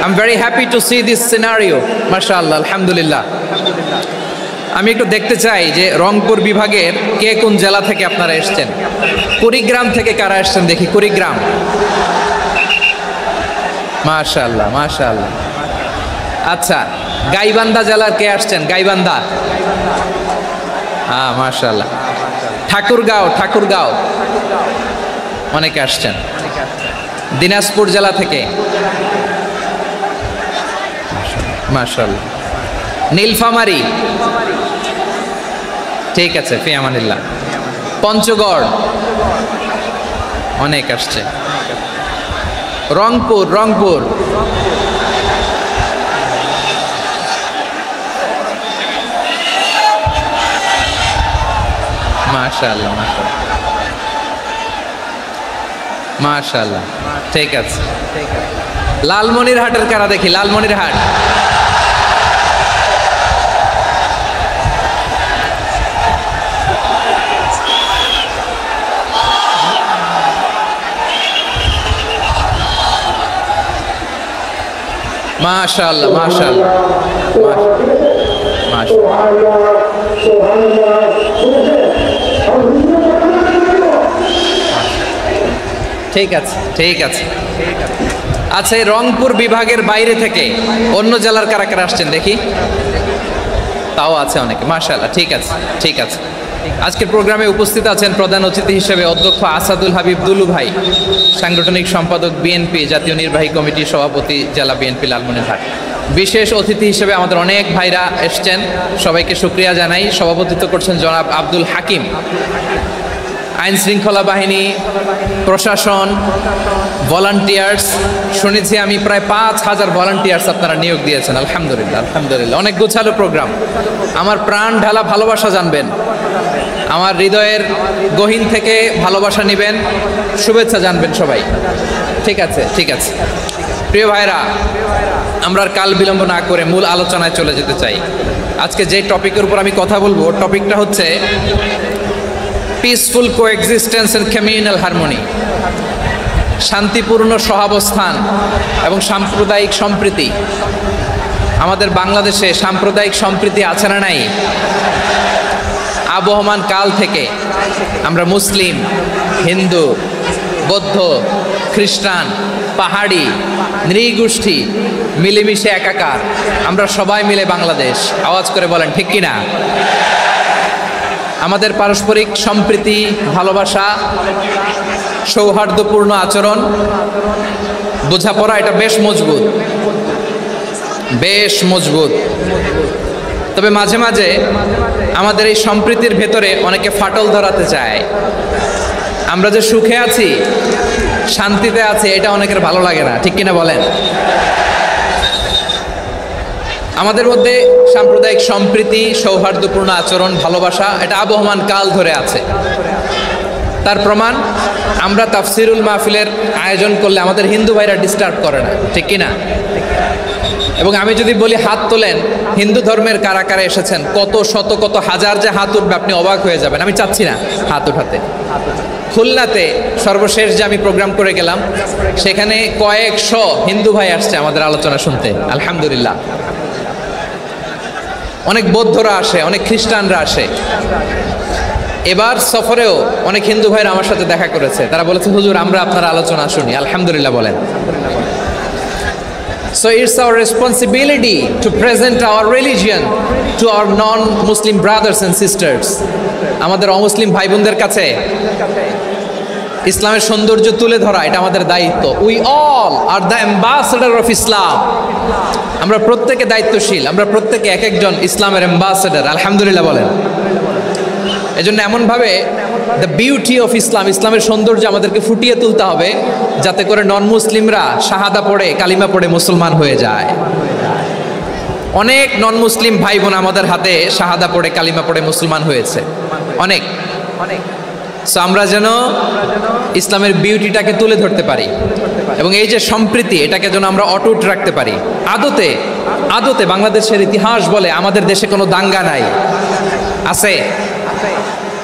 I'm very happy to see this scenario. MashaAllah, alhamdulillah. আমি একটু দেখতে চাই যে রংপুর বিভাগের কে কোন জেলা থেকে আপনারা এসেছেন। কুড়িগ্রাম থেকে কারা এসেছেন দেখি, কুড়িগ্রাম। মাশাআল্লাহ মাশাআল্লাহ। আচ্ছা, গাইবান্ধা জেলার কে আসছেন? গাইবান্ধা, হ্যাঁ মাশাআল্লাহ। ঠাকুরগাঁও অনেকে আসছেন। দিনাজপুর জেলা থেকে মাশাআল্লাহ। নীলফামারী, ঠিক আছে, ফি আমানিল্লাহ। পঞ্চগড় অনেক আসছে। রংপুর মাশাআল্লাহ মাশাআল্লাহ, ঠিক আছে। লালমনিরহাটের কারা দেখি, লালমনিরহাট। মাশাআল্লাহ মাশাআল্লাহ ঠিক আছে ঠিক আছে। আচ্ছা, এই রংপুর বিভাগের বাইরে থেকে অন্য জেলার কারা কারা আসছেন দেখি, তাও আছে অনেকে। মাশাআল্লাহ, ঠিক আছে ঠিক আছে। আজকের প্রোগ্রামে উপস্থিত আছেন প্রধান অতিথি হিসেবে অধ্যক্ষ আসাদুল হাবিব দুলু ভাই, সাংগঠনিক সম্পাদক বিএনপি, জাতীয় নির্বাহী কমিটির সভাপতি, জেলা বিএনপি লালমনিরহাট। বিশেষ অতিথি হিসেবে আমাদের অনেক ভাইরা এসছেন, সবাইকে শুকরিয়া জানাই। সভাপতিত্ব করছেন জনাব আব্দুল হাকিম। আইন শৃঙ্খলা বাহিনী, প্রশাসন, ভলান্টিয়ার্স, শুনেছি আমি প্রায় 5000 ভলান্টিয়ার্স আপনারা নিয়োগ দিয়েছেন। আলহামদুলিল্লাহ আলহামদুলিল্লাহ, অনেক গোছালো প্রোগ্রাম। আমার প্রাণ ঢালা ভালোবাসা জানবেন, আমার হৃদয়ের গহীন থেকে ভালোবাসা নেবেন, শুভেচ্ছা জানবেন সবাই। ঠিক আছে ঠিক আছে। প্রিয় ভাইরা, আমরা আর কাল বিলম্ব না করে মূল আলোচনায় চলে যেতে চাই। আজকে যে টপিকের উপর আমি কথা বলবো, টপিকটা হচ্ছে peaceful coexistence and communal harmony, শান্তিপূর্ণ সহাবস্থান এবং সাম্প্রদায়িক সম্প্রীতি। আমাদের বাংলাদেশে সাম্প্রদায়িক সম্প্রীতি আছে না নাই? আবহমান কাল থেকে আমরা মুসলিম, হিন্দু, বৌদ্ধ, খ্রিস্টান, পাহাড়ি, নৃগোষ্ঠী মিলেমিশে একাকার, আমরা সবাই মিলে বাংলাদেশ। আওয়াজ করে বলেন ঠিক কিনা? আমাদের পারস্পরিক সম্প্রীতি, ভালোবাসা, সৌহার্দ্যপূর্ণ আচরণ, বোঝাপড়া, এটা বেশ মজবুত, বেশ মজবুত। তবে মাঝে মাঝে আমাদের এই সম্প্রীতির ভেতরে অনেকে ফাটল ধরাতে চায়। আমরা যে সুখে আছি, শান্তিতে আছি, এটা অনেকের ভালো লাগে না, ঠিক কিনা বলেন? আমাদের মধ্যে সাম্প্রদায়িক সম্প্রীতি, সৌহার্দ্যপূর্ণ আচরণ, ভালোবাসা, এটা আবহমান কাল ধরে আছে। তার প্রমাণ, আমরা তাফসিরুল মাহফিলের আয়োজন করলে আমাদের হিন্দু ভাইরা ডিস্টার্ব করে না, ঠিক কিনা? এবং আমি যদি বলি হাত তোলেন, হিন্দু ধর্মের কারা কারা এসেছেন, কত শত কত হাজার যে হাত উঠবে, আপনি অবাক হয়ে যাবেন। আমি চাচ্ছি না হাত উঠাতে। খুলনাতে সর্বশেষ যে আমি প্রোগ্রাম করে গেলাম, সেখানে কয়েকশো হিন্দু ভাই আসছে আমাদের আলোচনা শুনতে, আলহামদুলিল্লাহ। অনেক বৌদ্ধরা আসে, অনেক খ্রিস্টানরা আসে। এবার সফরেও অনেক হিন্দু ভাইরা আমার সাথে দেখা করেছে, তারা বলেছে হুজুর আমরা আপনার আলোচনা শুনি, আলহামদুলিল্লাহ বলেন। So it's our responsibility to present our religion to our non-Muslim brothers and sisters. আমাদের অমুসলিম ভাই বোনদের কাছে ইসলামের সৌন্দর্য তুলে ধরা, এটা আমাদের দায়িত্ব। We all are the ambassador of Islam. আমরা প্রত্যেকে দায়িত্বশীল, আমরা প্রত্যেকে এক একজন ইসলামের অ্যাম্বাসেডর, আলহামদুলিল্লাহ বলেন। এজন্য এমনভাবে দ্য বিউটি অফ ইসলাম, ইসলামের সৌন্দর্য আমাদেরকে ফুটিয়ে তুলতে হবে, যাতে করে নন মুসলিমরা শাহাদা পড়ে, কালিমা পড়ে মুসলমান হয়ে যায়। অনেক নন মুসলিম ভাই বোন আমাদের হাতে শাহাদা পড়ে, কালিমা পড়ে মুসলমান হয়েছে, অনেক অনেক। সো আমরা যেন ইসলামের বিউটিটাকে তুলে ধরতে পারি এবং এই যে সম্প্রীতি, এটাকে যেন আমরা অটুট রাখতে পারি। আদতে আদতে বাংলাদেশের ইতিহাস বলে আমাদের দেশে কোনো দাঙ্গা নাই, আছে?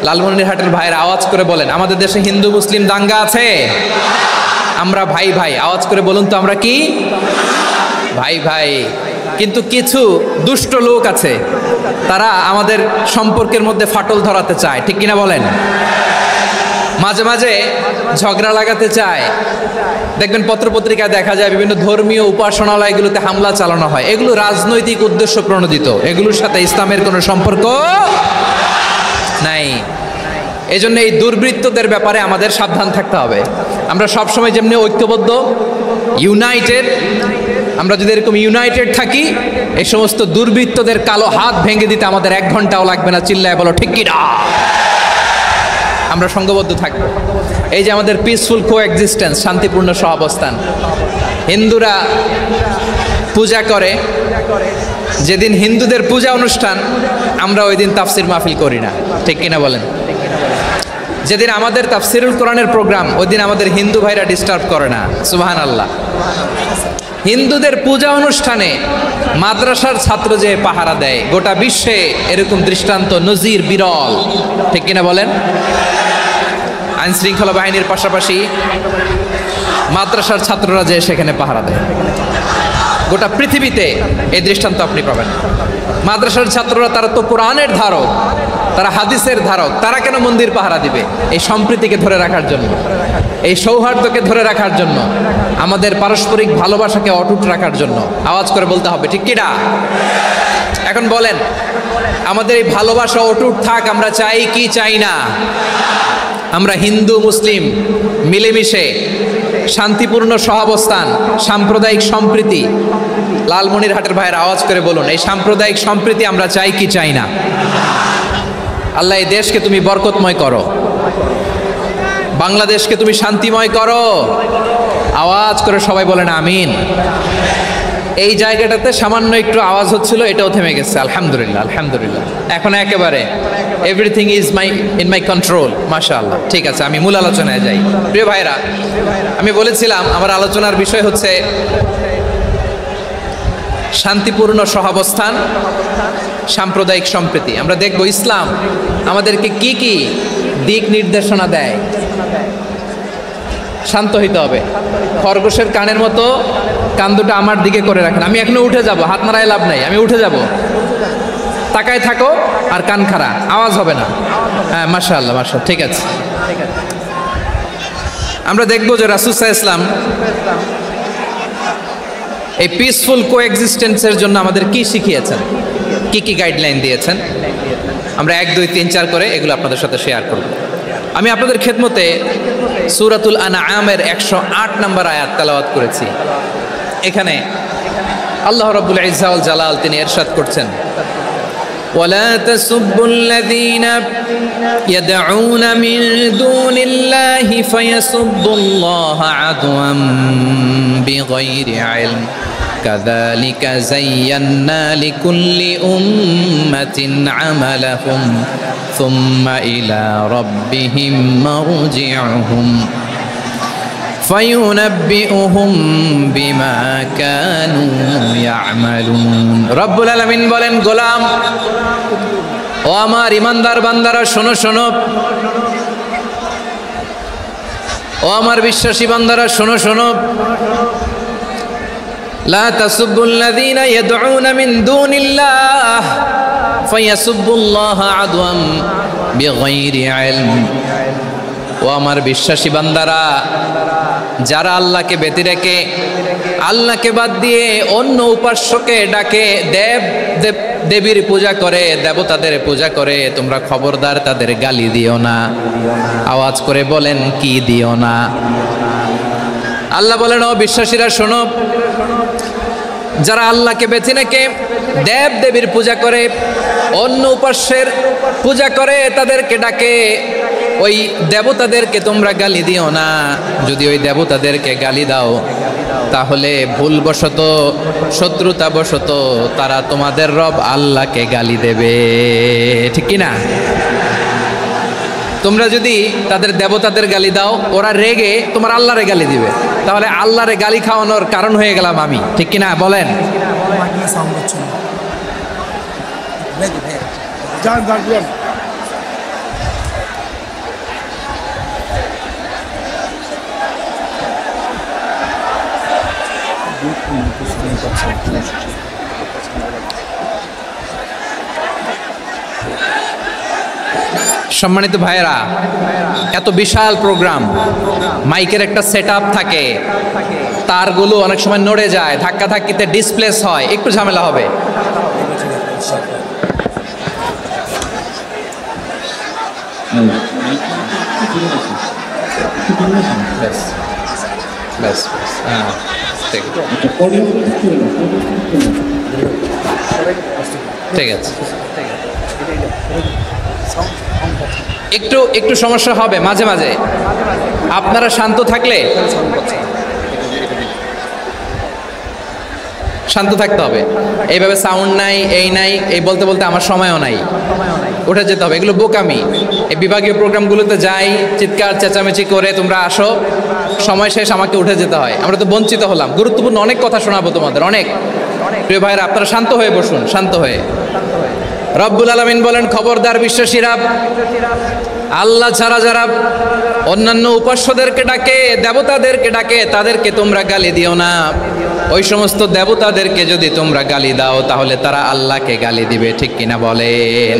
লালমনিরহাটের ভাইরা আওয়াজ করে বলেন, আমাদের দেশে হিন্দু মুসলিম দাঙ্গা আছে? আমরা ভাই ভাই, আওয়াজ করে বলুন তো আমরা কি? ভাই ভাই। কিন্তু কিছু দুষ্ট লোক আছে, তারা আমাদের সম্পর্কের মধ্যে ফাটল ধরাতে চায়, ঠিক কিনা বলেন? মাঝে মাঝে ঝগড়া লাগাতে চায়। দেখবেন পত্রপত্রিকায় দেখা যায় বিভিন্ন ধর্মীয় উপাসনালয়গুলোতে হামলা চালানো হয়। এগুলো রাজনৈতিক উদ্দেশ্য প্রণোদিত, এগুলোর সাথে ইসলামের কোনো সম্পর্ক নাই। এই জন্য এই দুর্বৃত্তদের ব্যাপারে আমাদের সাবধান থাকতে হবে। আমরা সবসময় যেমনি ঐক্যবদ্ধ, ইউনাইটেড, আমরা যদি এরকম ইউনাইটেড থাকি, এই সমস্ত দুর্বৃত্তদের কালো হাত ভেঙে দিতে আমাদের 1 ঘন্টাও লাগবে না। চিল্লায় বলো ঠিক কি না? আমরা সংঘবদ্ধ থাকবো। এই যে আমাদের পিসফুল কোএক্সিস্টেন্স, শান্তিপূর্ণ সহাবস্থান। হিন্দুরা পূজা করে, যেদিন হিন্দুদের পূজা অনুষ্ঠান আমরা ওই দিন তাফসির মাহফিল করি না, ঠিক কিনা বলেন? যেদিন আমাদের তাফসিরুল কোরআনের প্রোগ্রাম, ওই দিন আমাদের হিন্দু ভাইরা ডিস্টার্ব করে না। সুবহানাল্লাহ। হিন্দুদের পূজা অনুষ্ঠানে মাদ্রাসার ছাত্র যে পাহারা দেয়, গোটা বিশ্বে এরকম দৃষ্টান্ত নজির বিরল, ঠিক কিনা বলেন? আইন শৃঙ্খলা বাহিনীর পাশাপাশি মাদ্রাসার ছাত্ররা যে সেখানে পাহারা দেয়, গোটা পৃথিবীতে এই দৃষ্টান্ত আপনি পাবেন। মাদ্রাসার ছাত্ররা, তারা তো কোরআনের ধারক, তারা হাদিসের ধারক, তারা কেন মন্দির পাহারা দিবে? এই সম্প্রীতিকে ধরে রাখার জন্য, এই সৌহার্দ্যকে ধরে রাখার জন্য, আমাদের পারস্পরিক ভালোবাসাকে অটুট রাখার জন্য। আওয়াজ করে বলতে হবে, ঠিক কিনা? এখন বলেন, আমাদের এই ভালোবাসা অটুট থাক, আমরা চাই কি চাই না? আমরা হিন্দু মুসলিম মিলেমিশে শান্তিপূর্ণ সহাবস্থান, সাম্প্রদায়িক সম্প্রীতি। লালমনিরহাটের ভাইয়ের আওয়াজ করে বলুন, এই সাম্প্রদায়িক সম্প্রীতি আমরা চাই কি চাই না? আল্লাহ এই দেশকে তুমি বরকতময় করো, বাংলাদেশকে তুমি শান্তিময় করো। আওয়াজ করে সবাই বলেন আমিন। এই জায়গাটাতে সামান্য একটু আওয়াজ হচ্ছিল, এটাও থেমে গেছে। আলহামদুলিল্লাহ, আলহামদুলিল্লাহ। এখন একেবারে everything is in my control. মাশাআল্লাহ। ঠিক আছে, আমি মূল আলোচনায় যাই। প্রিয় ভাইরা, আমি বলেছিলাম আমার আলোচনার বিষয় হচ্ছে শান্তিপূর্ণ সহাবস্থান, সাম্প্রদায়িক সম্প্রীতি। আমরা দেখব ইসলাম আমাদেরকে কি কি দিক নির্দেশনা দেয়। শান্ত হইতে হবে। খরগোশের কানের মতো কান দুটো আমার দিকে করে রাখেন। আমি এখনো উঠে যাব, হাত নাড়ায় লাভ নাই, আমি উঠে যাব। তাকায় থাকো আর কান খাড়া, আওয়াজ হবে না। হ্যাঁ, মাশাআল্লাহ, মাশাআল্লাহ। ঠিক আছে, আমরা দেখব যে রাসূল সাল্লাল্লাহু আলাইহি ওয়াসাল্লাম এই পিসফুল কোএক্সিস্টেন্সের জন্য আমাদের কি শিখিয়েছেন, কি কি গাইডলাইন দিয়েছেন। আমরা 1, 2, 3, 4 করে এগুলো আপনাদের সাথে শেয়ার করব। আমি আপনাদের খেদমতে সূরাতুল আনআমের 108 নম্বর আয়াত তেলাওয়াত করেছি। এখানে আল্লাহ রাব্বুল ইজ্জা ওয়াল জালাল তিনি ইরশাদ করছেন, ওয়ালা তাসুব্বুল্লাযীনা ইয়াদউনা মিন দুনিল্লাহি ফায়াসুব্বুল্লাহা আদওয়াম বিগাইরি ইলম কাযালিকা যায়্যান্না লিকুল্লি উম্মাতিন আমালাহুম সুম্মা ইলা রাব্বিহিম মারজিউহুম ফায়ুনাব্বিউহুম বিমা কানু ইয়ামালুন। রব্বুল আলামিন বলেন, গোলাম ও আমার ইমানদার বান্দারা, শোনো শোনো। ও আমার বিশ্বাসী বান্দারা, শোনো শোনো। লা তাসুব্বুল্লাযীনা ইয়াদউনা মিন দুনিল্লাহ ফায়াসুব্বুল্লাহা আদওয়াম বিগাইরি ইলম। ও আমার বিশ্বাসী বান্দারা, যারা আল্লাহকে ব্যতি রেখে, আল্লাহকে বাদ দিয়ে অন্য উপাস্যকে ডাকে, দেবীর পূজা করে, দেবতাদের পূজা করে, তোমরা খবরদার তাদের গালি দিও না। আওয়াজ করে বলেন, কি দিও না? আল্লাহ বলেন, ও বিশ্বাসীরা শোনো, যারা আল্লাহকে বেছে রেখে দেব দেবীর পূজা করে, অন্য উপাস্যের পূজা করে, তাদেরকে ডাকে, ওই দেবতাদেরকে তোমরা গালি দিও না। যদি ওই দেবতাদেরকে গালি দাও, তাহলে ভুলবশত, শত্রুতাবশত তারা তোমাদের রব আল্লাহকে গালি দেবে, ঠিক কি না? তোমরা যদি তাদের দেবতাদের গালি দাও, ওরা রেগে তোমার আল্লাহরে গালি দিবে, তাহলে আল্লাহরে গালি খাওয়ানোর কারণ হয়ে গেলাম আমি, ঠিক কিনা বলেন? সম্মানিত ভাইয়েরা, এত বিশাল প্রোগ্রাম, মাইকের একটা সেটআপ থাকে, তারগুলো অনেক সময় নড়ে যায়, ধাক্কা ধাক্কিতে ডিসপ্লেস হয়, একটু ঝামেলা হবে। ঠিক আছে, একটু একটু সমস্যা হবে মাঝে মাঝে, আপনারা শান্ত থাকলে, শান্ত থাকতে হবে। এইভাবে সাউন্ড নাই, এই নাই, এই বলতে বলতে আমার সময়ও নাই, উঠে যেতে হবে, এগুলো বোকামি। এই বিভাগীয় প্রোগ্রামগুলোতে যাই, চিৎকার চেঁচামেচি করে তোমরা আসো, সময় শেষ, আমাকে উঠে যেতে হয়, আমরা তো বঞ্চিত হলাম। গুরুত্বপূর্ণ অনেক কথা শোনাবো তোমাদের, অনেক। প্রিয় ভাইরা, আপনারা শান্ত হয়ে বসুন, শান্ত হয়ে। রব্বুল আলামিন বলেন, খবরদার বিশ্বাসীরা, আল্লাহ ছাড়া যারা অন্যান্য উপাস্যদেরকে ডাকে, দেবতাদেরকে ডাকে, তাদেরকে তোমরা গালি দিও না। ওই সমস্ত দেবতাদেরকে যদি তোমরা গালি দাও, তাহলে তারা আল্লাহকে গালি দিবে, ঠিক কিনা বলেন?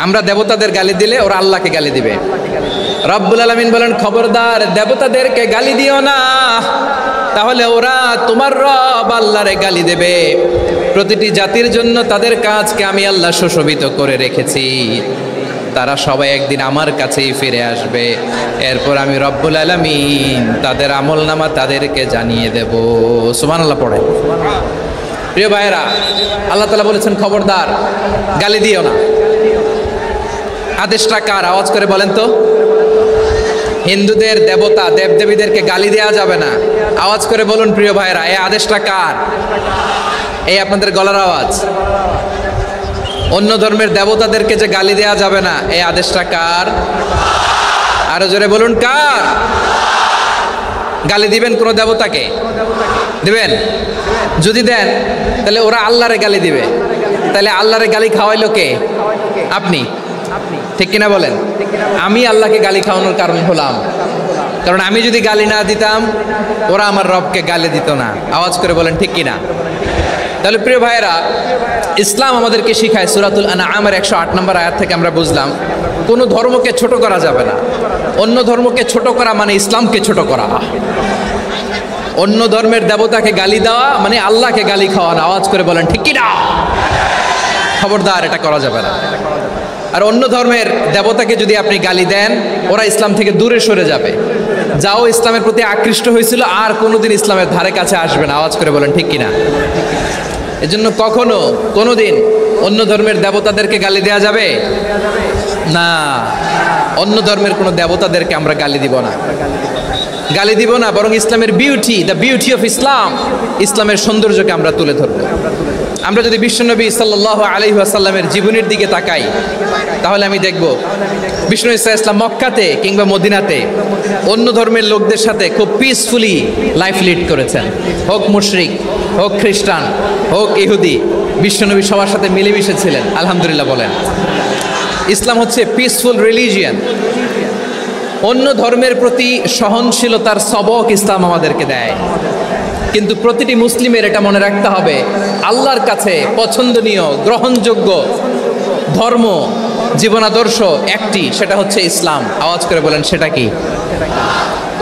আমরা দেবতাদের গালি দিলে ওরা আল্লাহকে গালি দিবে। রব্বুল আলামিন বলেন, খবরদার দেবতাদেরকে গালি দিও না, তাহলে ওরা তোমার রব আল্লাহরে গালি দেবে। প্রতিটি জাতির জন্য তাদের কাজকে আমি আল্লাহ সুশোভিত করে রেখেছি, তারা সবাই একদিন আমার কাছেই ফিরে আসবে। এরপর আমি রব্বুল আলামিন তাদের আমলনামা তাদেরকে জানিয়ে দেব। সুবহানাল্লাহ পড়ে। প্রিয় ভাইয়েরা, আল্লাহ তাআলা বলেছেন, খবরদার গালি দিও না। আদেশটা কার? আওয়াজ করে বলেন তো। হিন্দুদের দেবতা দেবদেবীদেরকে গালি দেওয়া যাবে না। আওয়াজ করে বলুন প্রিয় ভাইয়েরা, এই আদেশটা কার? এই আপনাদের গলার আওয়াজ। অন্য ধর্মের দেবতাদেরকে যে গালি দেওয়া যাবে না, এই আদেশটা কার? আরো জোরে বলুন, কার? গালি দিবেন কোন দেবতাকে? দিবেন? যদি দেন তাহলে ওরা আল্লাহরে গালি দিবে, তাহলে আল্লাহরে গালি খাওয়াইলো কে? আপনি, ঠিক কিনা বলেন? আমি আল্লাহকে গালি খাওয়ানোর কারণ হলাম, কারণ আমি যদি গালি না দিতাম ওরা আমার রবকে গালি দিত না। আওয়াজ করে বলেন ঠিক কিনা? তাহলে প্রিয় ভাইয়েরা, ইসলাম আমাদেরকে শিখায়, সূরাতুল আনআমের 108 নম্বর আয়াত থেকে আমরা বুঝলাম, কোনো ধর্মকে ছোট করা যাবে না। অন্য ধর্মকে ছোট করা মানে ইসলামকে ছোট করা। অন্য ধর্মের দেবতাকে গালি দেওয়া মানে আল্লাহকে গালি খাওয়ানো। আওয়াজ করে বলেন ঠিক কিনা? খবরদার, এটা করা যাবে না। আর অন্য ধর্মের দেবতাকে যদি আপনি গালি দেন, ওরা ইসলাম থেকে দূরে সরে যাবে। যাও ইসলামের প্রতি আকৃষ্ট হয়েছিল, আর কোনোদিন ইসলামের ধারে কাছে আসবে না। আওয়াজ করে বলেন ঠিক কিনা? এজন্য কখনো কোনোদিন অন্য ধর্মের দেবতাদেরকে গালি দেওয়া যাবে না। অন্য ধর্মের কোনো দেবতাদেরকে আমরা গালি দিব না, গালি দিব না, বরং ইসলামের beauty, the beauty of Islam, ইসলামের সৌন্দর্যকে আমরা তুলে ধরব। আমরা যদি বিশ্বনবী সাল্লাল্লাহু আলাইহি ওয়াসাল্লামের জীবনের দিকে তাকাই, তাহলে আমি দেখব বিষ্ণু ইসলাম মক্কাতে কিংবা মদিনাতে অন্য ধর্মের লোকদের সাথে খুব পিসফুলি লাইফ লিড করেছেন। হোক মুশরিক, হোক খ্রিস্টান, হোক ইহুদি, বিশ্বনবী সবার সাথে মিলেমিশে ছিলেন। আলহামদুলিল্লাহ বলেন। ইসলাম হচ্ছে পিসফুল রিলিজিয়ান। অন্য ধর্মের প্রতি সহনশীলতার সবক ইসলাম আমাদেরকে দেয়। কিন্তু প্রতিটি মুসলিমের এটা মনে রাখতে হবে, আল্লাহর কাছে পছন্দনীয় গ্রহণযোগ্য ধর্ম, জীবনাদর্শ একটি, সেটা হচ্ছে ইসলাম। আওয়াজ করে বলেন সেটা কি?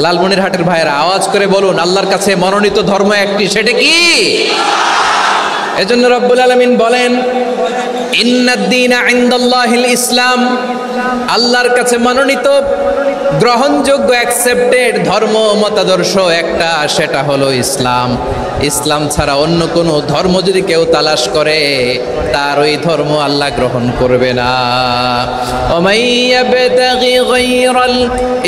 লালমনিরহাটের ভাইয়েরা আওয়াজ করে বলুন, আল্লাহর কাছে মনোনীত ধর্ম একটি, সেটা কি? এজন্য রব্বুল আলামিন বলেন, ইন্নাদ-দীনা ইনদাল্লাহিল ইসলাম, আল্লাহর কাছে মনোনীত গ্রহণযোগ্য অ্যাকসেপ্টেড ধর্ম মতাদর্শ একটা, সেটা হলো ইসলাম। ইসলাম ছাড়া অন্য কোনো ধর্ম যদি কেউ তালাশ করে, তার ওই ধর্ম আল্লাহ গ্রহণ করবে না। ওমাইয়াবতাগি গায়রাল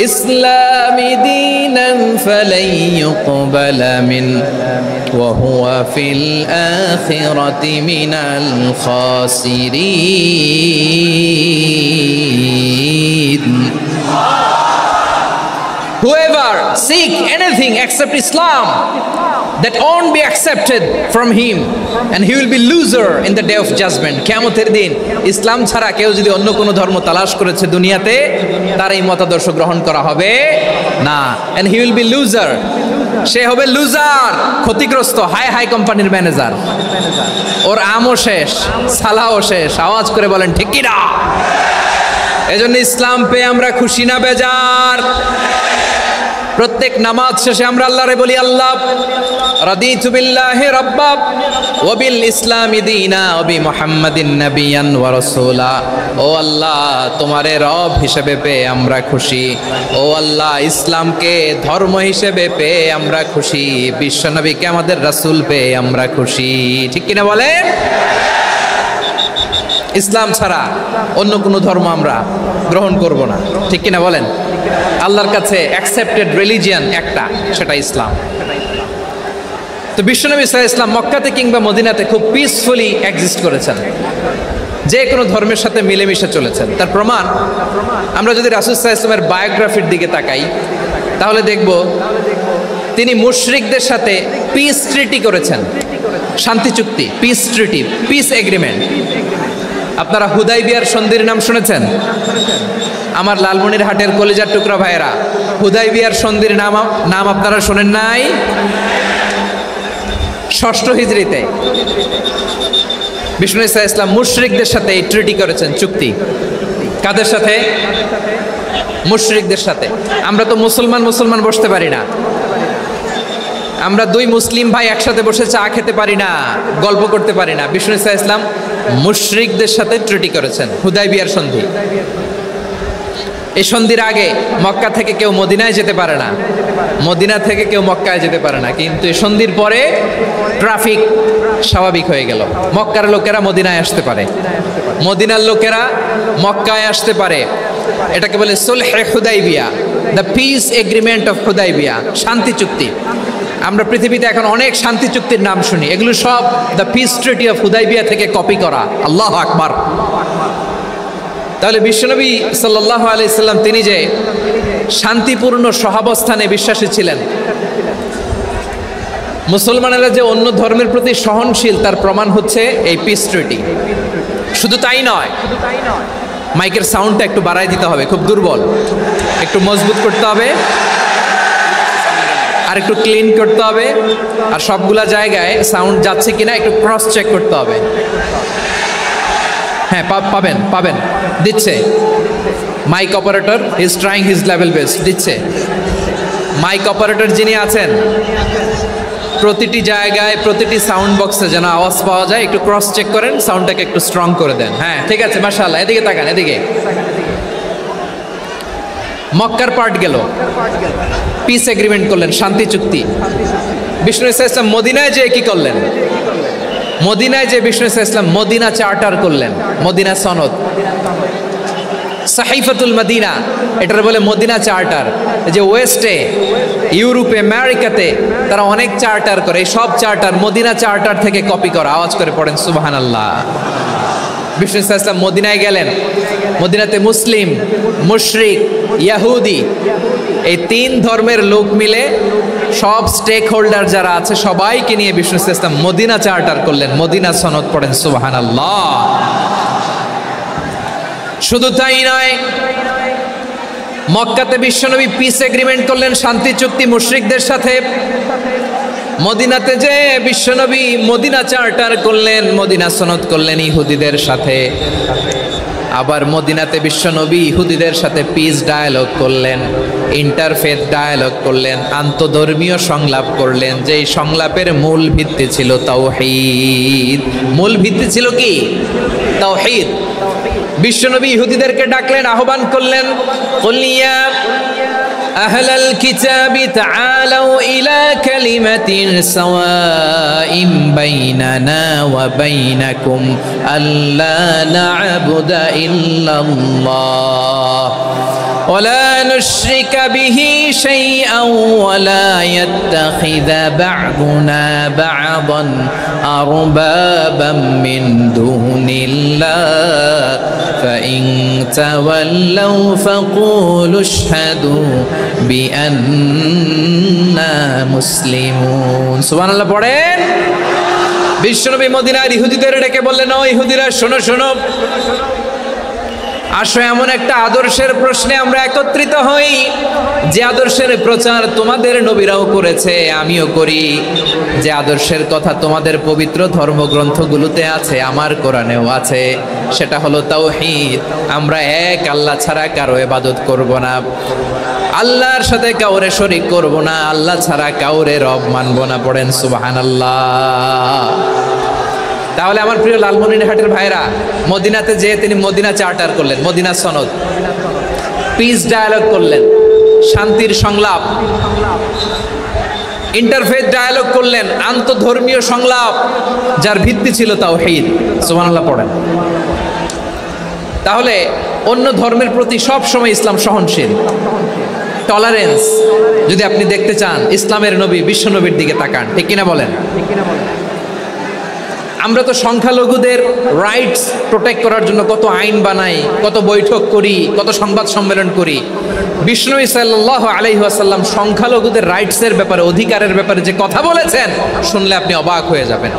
ইসলামি দীনান ফালাই ইউকবালা মিন ওয়া হুয়া ফিল আখিরাতি মিনাল খাসিরিন। Whoever seek anything except Islam, that won't be accepted from him, and he will be loser in the day of judgment. কিয়ামতের দিন ইসলাম ছাড়া কেউ যদি অন্য কোনো ধর্ম তালাশ করেছে দুনিয়াতে, তার এই মতাদর্শ গ্রহণ করা হবে না, and he will be loser. সে হবে লুজার, ক্ষতিগ্রস্ত, হাই হাই কোম্পানির ম্যানেজার। ওর আমও শেষ, সালাও শেষ। আওয়াজ করে বলেন ঠিক কি না? এজন্য ইসলাম পেয়ে আমরা খুশি না বেজার? প্রত্যেক নামাজ শেষে আমরা আল্লাহরে বলি, আল্লাহ রাদিতু বিল্লাহি রাব্বা ওয়া বিল ইসলামি দীনা ওয়া বি মুহাম্মাদিন নাবিয়ান ওয়া রাসূলা। ও আল্লাহ, তোমারে রব হিসেবে পেয়ে আমরা খুশি। ও আল্লাহ, ইসলামকে ধর্ম হিসেবে পেয়ে আমরা খুশি। বিশ্বনবীকে আমাদের রাসূল পেয়ে আমরা খুশি। ঠিক কিনা বলেন? ইসলাম ছাড়া অন্য কোনো ধর্ম আমরা গ্রহণ করব না। ঠিক কিনা বলেন? আল্লাহর কাছে অ্যাকসেপ্টেড রিলিজিয়ান একটা, সেটা ইসলাম। তো বিশ্বনবী সাল্লাল্লাহু আলাইহি ওয়াসাল্লাম মক্কাতে কিংবা মদিনাতে খুব পিসফুলি এক্সিস্ট করেছেন, যে কোনো ধর্মের সাথে মিলেমিশে চলেছেন। তার প্রমাণ আমরা যদি রাসূল সাল্লাল্লাহু আলাইহি ওয়াসাল্লামের বায়োগ্রাফির দিকে তাকাই, তাহলে দেখব তিনি মুশরিকদের সাথে পিস ট্রিটি করেছেন, শান্তি চুক্তি, পিস ট্রিটি, পিস এগ্রিমেন্ট। আপনারা হুদাইবিয়ার সন্ধির নাম শুনেছেন? আমার লালমনিরহাটের কলিজার টুকরা ভাইয়েরা, হুদাইবিয়ার সন্ধির নাম আপনারা শোনেন নাই? ষষ্ঠ হিজরিতে বিষ্ণু ঈসা ইসলাম মুশরিকদের সাথে এই ট্রিটি করেছেন, চুক্তি। কাদের সাথে? মুশরিকদের সাথে। আমরা তো মুসলমান বসতে পারি না। আমরা দুই মুসলিম ভাই একসাথে বসে চা খেতে পারি না, গল্প করতে পারি না। বিষ্ণু ঈসা ইসলাম মুশরিকদের সাথে ট্রিটি করেছেন, হুদাইবিয়ার সন্ধি। এই সন্ধির আগে মক্কা থেকে কেউ মদিনায় যেতে পারে না, মদিনা থেকে কেউ মক্কায় যেতে পারে না। কিন্তু এই সন্ধির পরে ট্রাফিক স্বাভাবিক হয়ে গেল। মক্কার লোকেরা মদিনায় আসতে পারে, মদিনার লোকেরা মক্কায় আসতে পারে। এটাকে বলে সুলহে Hudaibiya, the peace agreement of Hudaibiya, শান্তি চুক্তি। আমরা পৃথিবীতে এখন অনেক শান্তি চুক্তির নাম শুনি, এগুলো সব the piece treaty of Hudaibiya থেকে কপি করা। আল্লাহু আকবার। তাহলে বিশ্বনবী সাল্লাল্লাহু আলাইহি সাল্লাম তিনি যে শান্তিপূর্ণ সহাবস্থানে বিশ্বাসী ছিলেন, মুসলমানেরা যে অন্য ধর্মের প্রতি সহনশীল, তার প্রমাণ হচ্ছে এই পিস ট্রিটি। শুধু তাই নয়, মাইকের সাউন্ডটা একটু বাড়াই দিতে হবে, খুব দুর্বল, একটু মজবুত করতে হবে, আর একটু ক্লিন করতে হবে, আর সবগুলা জায়গায় সাউন্ড যাচ্ছে কিনা একটু ক্রস চেক করতে হবে। হ্যাঁ, পাবেন দিচ্ছে। Mike operator is trying his level best, দিচ্ছে। মাইক অপারেটর যিনি আছেন, প্রতিটি জায়গায় প্রতিটি সাউন্ড বক্সে যেন আওয়াজ পাওয়া যায়, একটু ক্রস চেক করেন, সাউন্ডটাকে একটু স্ট্রং করে দেন। হ্যাঁ, ঠিক আছে, মাশাআল্লাহ। এদিকে তাকান, এদিকে। মক্কার পার্ট গেল, পিস এগ্রিমেন্ট করলেন, শান্তি চুক্তি। বিষ্ণু ঈসা ইসলাম মদিনায় যে কি করলেন? মদিনায় যে বিষ্ণু ঈসা ইসলাম মদিনা চার্টার করলেন, মদিনা সনদ, সাহিফাতুল মদিনা, এটার বলে মদিনা চার্টার। যে ওয়েস্টে, ইউরোপে, আমেরিকাতে তারা অনেক চার্টার করে, এই সব চার্টার মদিনা চার্টার থেকে কপি করা। আওয়াজ করে পড়েন সুবহানাল্লাহ। বিষ্ণু ঈসা ইসলাম মদিনায় গেলেন, মদিনাতে মুসলিম, মুশরিক, ইয়াহুদি, এই তিন ধর্মের লোক মিলে সব স্টেক হোল্ডার যারা আছে সবাইকে নিয়ে বিষ্ণু ঈসা ইসলাম মদিনা চার্টার করলেন, মদিনা সনদ। পড়েন সুবহানাল্লাহ। শুধু তাই নয়, মক্কাতে বিশ্বনবী পিস এগ্রিমেন্ট করলেন, শান্তি চুক্তি মুশরিকদের সাথে। মদিনাতে যে বিশ্বনবী মদিনা চার্টার করলেন, মদিনা সনদ করলেন ইহুদিদের সাথে। আবার মদিনাতে বিশ্বনবী ইহুদিদের সাথে পিস ডায়ালগ করলেন, ইন্টারফেথ ডায়ালগ করলেন, আন্তধর্মীয় সংলাপ করলেন। যেই সংলাপের মূল ভিত্তি ছিল তাওহীদ। মূল ভিত্তি ছিল কি? তাওহীদ। বিশ্বনবী ইহুদিদেরকে ডাকলেন, আহ্বান করলেন, কুল ইয়া আহলাল কিতাবি তাআলাউ ইলা কালিমাতিন সাওয়াইন বাইনানা ওয়া বাইনাকুম আল্লা না'বুদা ইল্লাল্লাহ ولا نشرك به شيئا ولا يتخذ بعضنا بعضا أربابا من دون الله فإن تولوا فقولوا اشهدوا بأننا مسلمون سبحان الله পড়েন। বিশ্বনবী মদিনার ইহুদিদের ডেকে বললেন, ও ইহুদিরা শোনো শোনো, আসো এমন একটা আদর্শের প্রশ্নে আমরা একত্রিত হই যে আদর্শের প্রচার তোমাদের নবীরাও করেছে, আমিও করি। যে আদর্শের কথা তোমাদের পবিত্র ধর্মগ্রন্থগুলোতে আছে, আমার কোরআনেও আছে, সেটা হলো তাওহীদ। আমরা এক আল্লাহ ছাড়া কারো ইবাদত করব না, আল্লাহর সাথে কাউরে শরীক করব না, আল্লাহ ছাড়া কাউরে রব মানব না। পড়েন সুবহানাল্লাহ। তাহলে আমার প্রিয় লালমনিরহাটের ভাইরা, মদিনাতে যেয়ে তিনি মদিনা চার্টার করলেন, মদিনা সনদ, পিস ডায়ালগ করলেন, শান্তির সংলাপ, ইন্টারফেথ ডায়ালগ করলেন, আন্তধর্মীয় সংলাপ, যার ভিত্তি ছিল তাওহীদ। সুবহানাল্লাহ পড়েন। তাহলে অন্য ধর্মের প্রতি সব সময় ইসলাম সহনশীল, টলারেন্স। যদি আপনি দেখতে চান ইসলামের নবী, বিশ্ব নবীর দিকে তাকান, ঠিক কিনা বলেন? আমরা তো সংখ্যালঘুদের রাইটস প্রোটেক্ট করার জন্য কত আইন বানাই, কত বৈঠক করি, কত সংবাদ সম্মেলন করি। বিষ্ণু সাল্লাল্লাহু আলাইহি ওয়াসাল্লাম সংখ্যালঘুদের রাইটসের ব্যাপারে, অধিকারের ব্যাপারে যে কথা বলেছেন, শুনলে আপনি অবাক হয়ে যাবেন।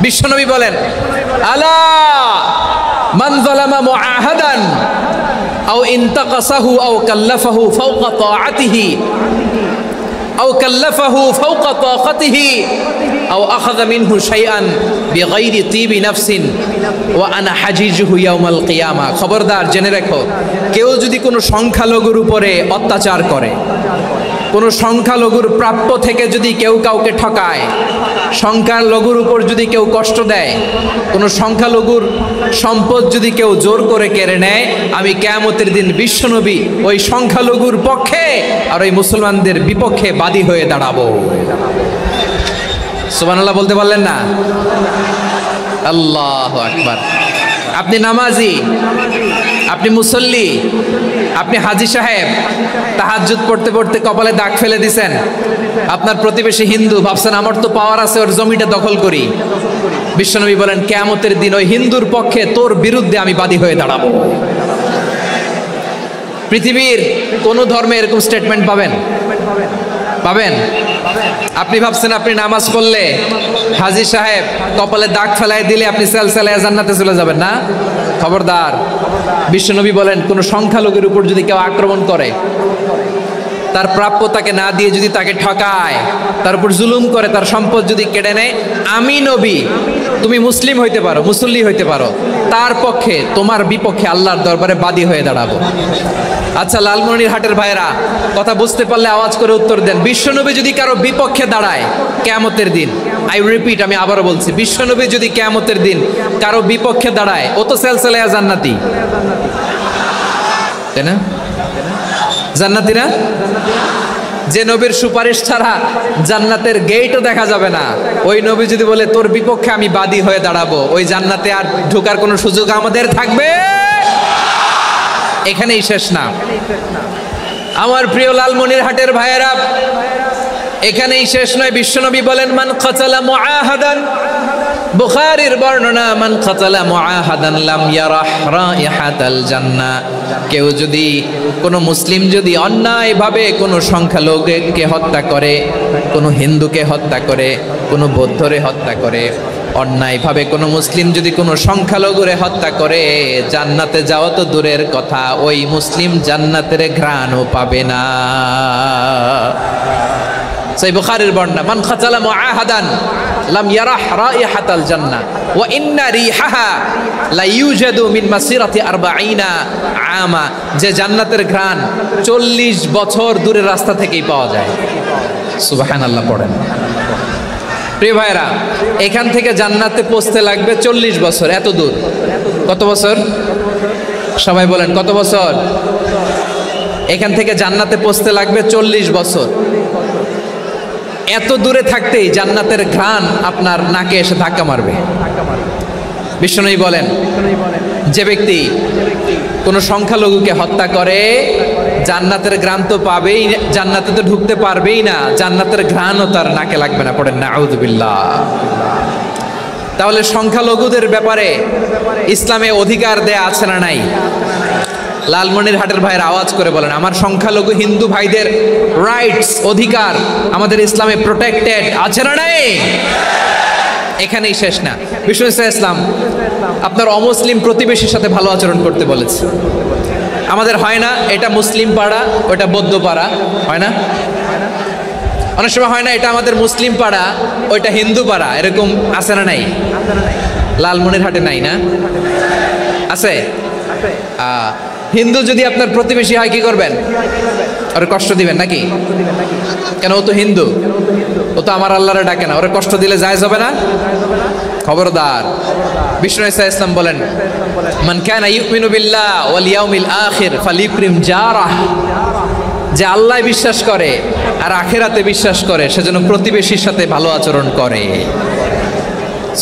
বিশ্বনবী বলেন, আলা মান যালামা মুআহাদান আও ইনতাকাসাহু আও কাল্লাফাহু ফাওকা তাআতিহি আও কাল্লাফাহু ফাওকা তাকাতিহি আও আখাযা মিনহু শাইআন বিগাইরি তিবি নাফসিন ওয়া আনা হাজিজুহু ইয়াউমাল কিয়ামা। খবরদার, জেনে রাখো, কেউ যদি কোনো সংখ্যালঘুর উপরে অত্যাচার করে, কোনো সংখ্যালঘুর প্রাপ্য থেকে যদি কেউ কাউকে ঠকায়, সংখ্যালঘুর উপর যদি কেউ কষ্ট দেয়, কোনো সংখ্যালঘুর সম্পদ যদি কেউ জোর করে কেড়ে নেয়, আমি কিয়ামতের দিন বিশ্বনবী ওই সংখ্যালঘুর পক্ষে আর ওই মুসলমানদের বিপক্ষে বাদী হয়ে দাঁড়াবো। সুবহানাল্লাহ বলতে পারলেন না? আল্লাহু আকবার। আপনি নামাজি, আপনি মুসল্লি, আপনি হাজি সাহেব, তাহাজ্জুদ পড়তে পড়তে কপালে দাগ ফেলে দিছেন, আপনার প্রতিবেশী হিন্দু, ভাবছেন আমার তো পাওয়ার আছে, ওর জমিটা দখল করি। বিশ্বনবী বলেন, কিয়ামতের দিন ওই হিন্দুর পক্ষে তোর বিরুদ্ধে আমি বাদী হয়ে দাঁড়াবো। পৃথিবীর কোন ধর্মে এরকম স্টেটমেন্ট পাবেন? পাবেন? আপনি ভাবছেন আপনি নামাজ পড়লে হাজি সাহেব কপালে দাগ ফেলায় দিলে আপনি সেলসেলায় জান্নাতে চলে যাবেন না? খবরদার। বিশ্বনবী বলেন, কোন সংখ্যালঘুর উপর যদি কেউ আক্রমণ করে, তার প্রাপ্য তাকে না দিয়ে যদি তাকে ঠকায়, তার উপর জুলুম করে, তার সম্পদ যদি কেড়ে নেয়, আমি নবী, তুমি মুসলিম হইতে পারো, মুসল্লি হইতে পারো, তার পক্ষে, তোমার বিপক্ষে আল্লাহর দরবারে বাদী হয়ে দাঁড়াবো। আচ্ছা লালমনিরহাটের ভাইরা, কথা বুঝতে পারলে আওয়াজ করে উত্তর দেন। বিশ্বনবী যদি কারো বিপক্ষে দাঁড়ায় কিয়ামতের দিন, আই রিপিট, আমি আবারও বলছি, বিশ্বনবী যদি কিয়ামতের দিন কারো বিপক্ষে দাঁড়ায়, ও তো সেলসেলায়া জান্নাতি, তাই না? জান্নাতি না? যে নবীর সুপারিশ ছাড়া জান্নাতের গেটও দেখা যাবে না, ওই নবী যদি বলে তোর বিপক্ষে আমি বাদী হয়ে দাঁড়াবো, ওই জান্নাতে আর ঢোকার কোনো সুযোগ আমাদের থাকবে? এখানেই শেষ না আমার প্রিয় লালমনিরহাটের ভাইয়েরা, এখানেই শেষ নয়। বিশ্বনবী বলেন, মান কাতালা মুআহাদান, বুখারীর বর্ণনা, মান কাতালা মুআহাদান লাম ইয়ারাহ রাইহাতাল জান্নাহ। কেউ যদি, কোনো মুসলিম যদি অন্যায়ভাবে কোনো সংখ্যালঘুকে হত্যা করে, কোনো হিন্দুকে হত্যা করে, কোনো বৌদ্ধরে হত্যা করে, অন্যায়ভাবে কোনো মুসলিম যদি কোনো সংখ্যালঘুরে হত্যা করে, জান্নাতে যাওয়া তো দূরের কথা, ওই মুসলিম জান্নাতের ঘ্রাণও পাবে না। সেই বুখারীর বর্ণনা, মান কাতালা মুআহাদান লাম ইয়ারাহ রাইহাতাল জান্নাহ ওয়া ইন্না রিহাহা লা ইউজাদু মিন মাসিরাতি 40 আমা। যে জান্নাতের ঘ্রাণ 40 বছর দূরের রাস্তা থেকেই পাওয়া যায়। সুবহানাল্লাহ পড়েন। প্রিয় ভাইরা, এখান থেকে জান্নাতে পৌঁছতে লাগবে 40 বছর। এত দূর, কত বছর? সবাই বলেন, কত বছর? এখান থেকে জান্নাতে পৌঁছতে লাগবে 40 বছর। এত দূরে থাকতেই জান্নাতের ঘ্রাণ আপনার নাকে এসে ধাক্কা মারবে। বিশ্বনবী বলেন, যে ব্যক্তি কোনো সংখ্যালঘুকে হত্যা করে, জান্নাতের ঘ্রাণ তো পাবেই, জান্নাতে তো ঢুকতে পারবেই না, জান্নাতের ঘ্রাণও তার নাকে লাগবে না। পড়েন নাউযুবিল্লাহ। তাহলে সংখ্যালঘুদের ব্যাপারে ইসলামে অধিকার দেয়া আছে না নাই? লালমনিরহাটের ভাইয়ের আওয়াজ করে বলেন, আমার সংখ্যালঘু হিন্দু ভাইদের রাইটস, অধিকার আমাদের ইসলামে প্রোটেক্টেড আছে না নাই? এখানেই শেষ না। বিষ্ণু ইসলাম আপনার অমুসলিম প্রতিবেশীর সাথে ভালো আচরণ করতে বলেছে। আমাদের হয় না এটা মুসলিম পাড়া ওটা বৌদ্ধ পাড়া, হয় না? অনেক সময় হয় না এটা আমাদের মুসলিম পাড়া ওইটা হিন্দু পাড়া, এরকম আছে না নাই? লালমনিরহাটে নাই না? আছে? হিন্দু যদি আপনার প্রতিবেশী হয় কি করবেন? ওরে কষ্ট দিবেন নাকি? কেন? ও তো হিন্দু, ও তো আমার আল্লাহরে ডাকে না, ওরে কষ্ট দিলে জায়েজ হবে না? খবরদার। বিষ্ণু ইসলাম বলেন, মান কানা ইউমিনু বিল্লাহ ওয়াল ইয়াউমিল আখির ফালিউকরিম জারাহ, যে আল্লাহ বিশ্বাস করে আর আখিরাতে বিশ্বাস করে সেজন্য প্রতিবেশীর সাথে ভালো আচরণ করে।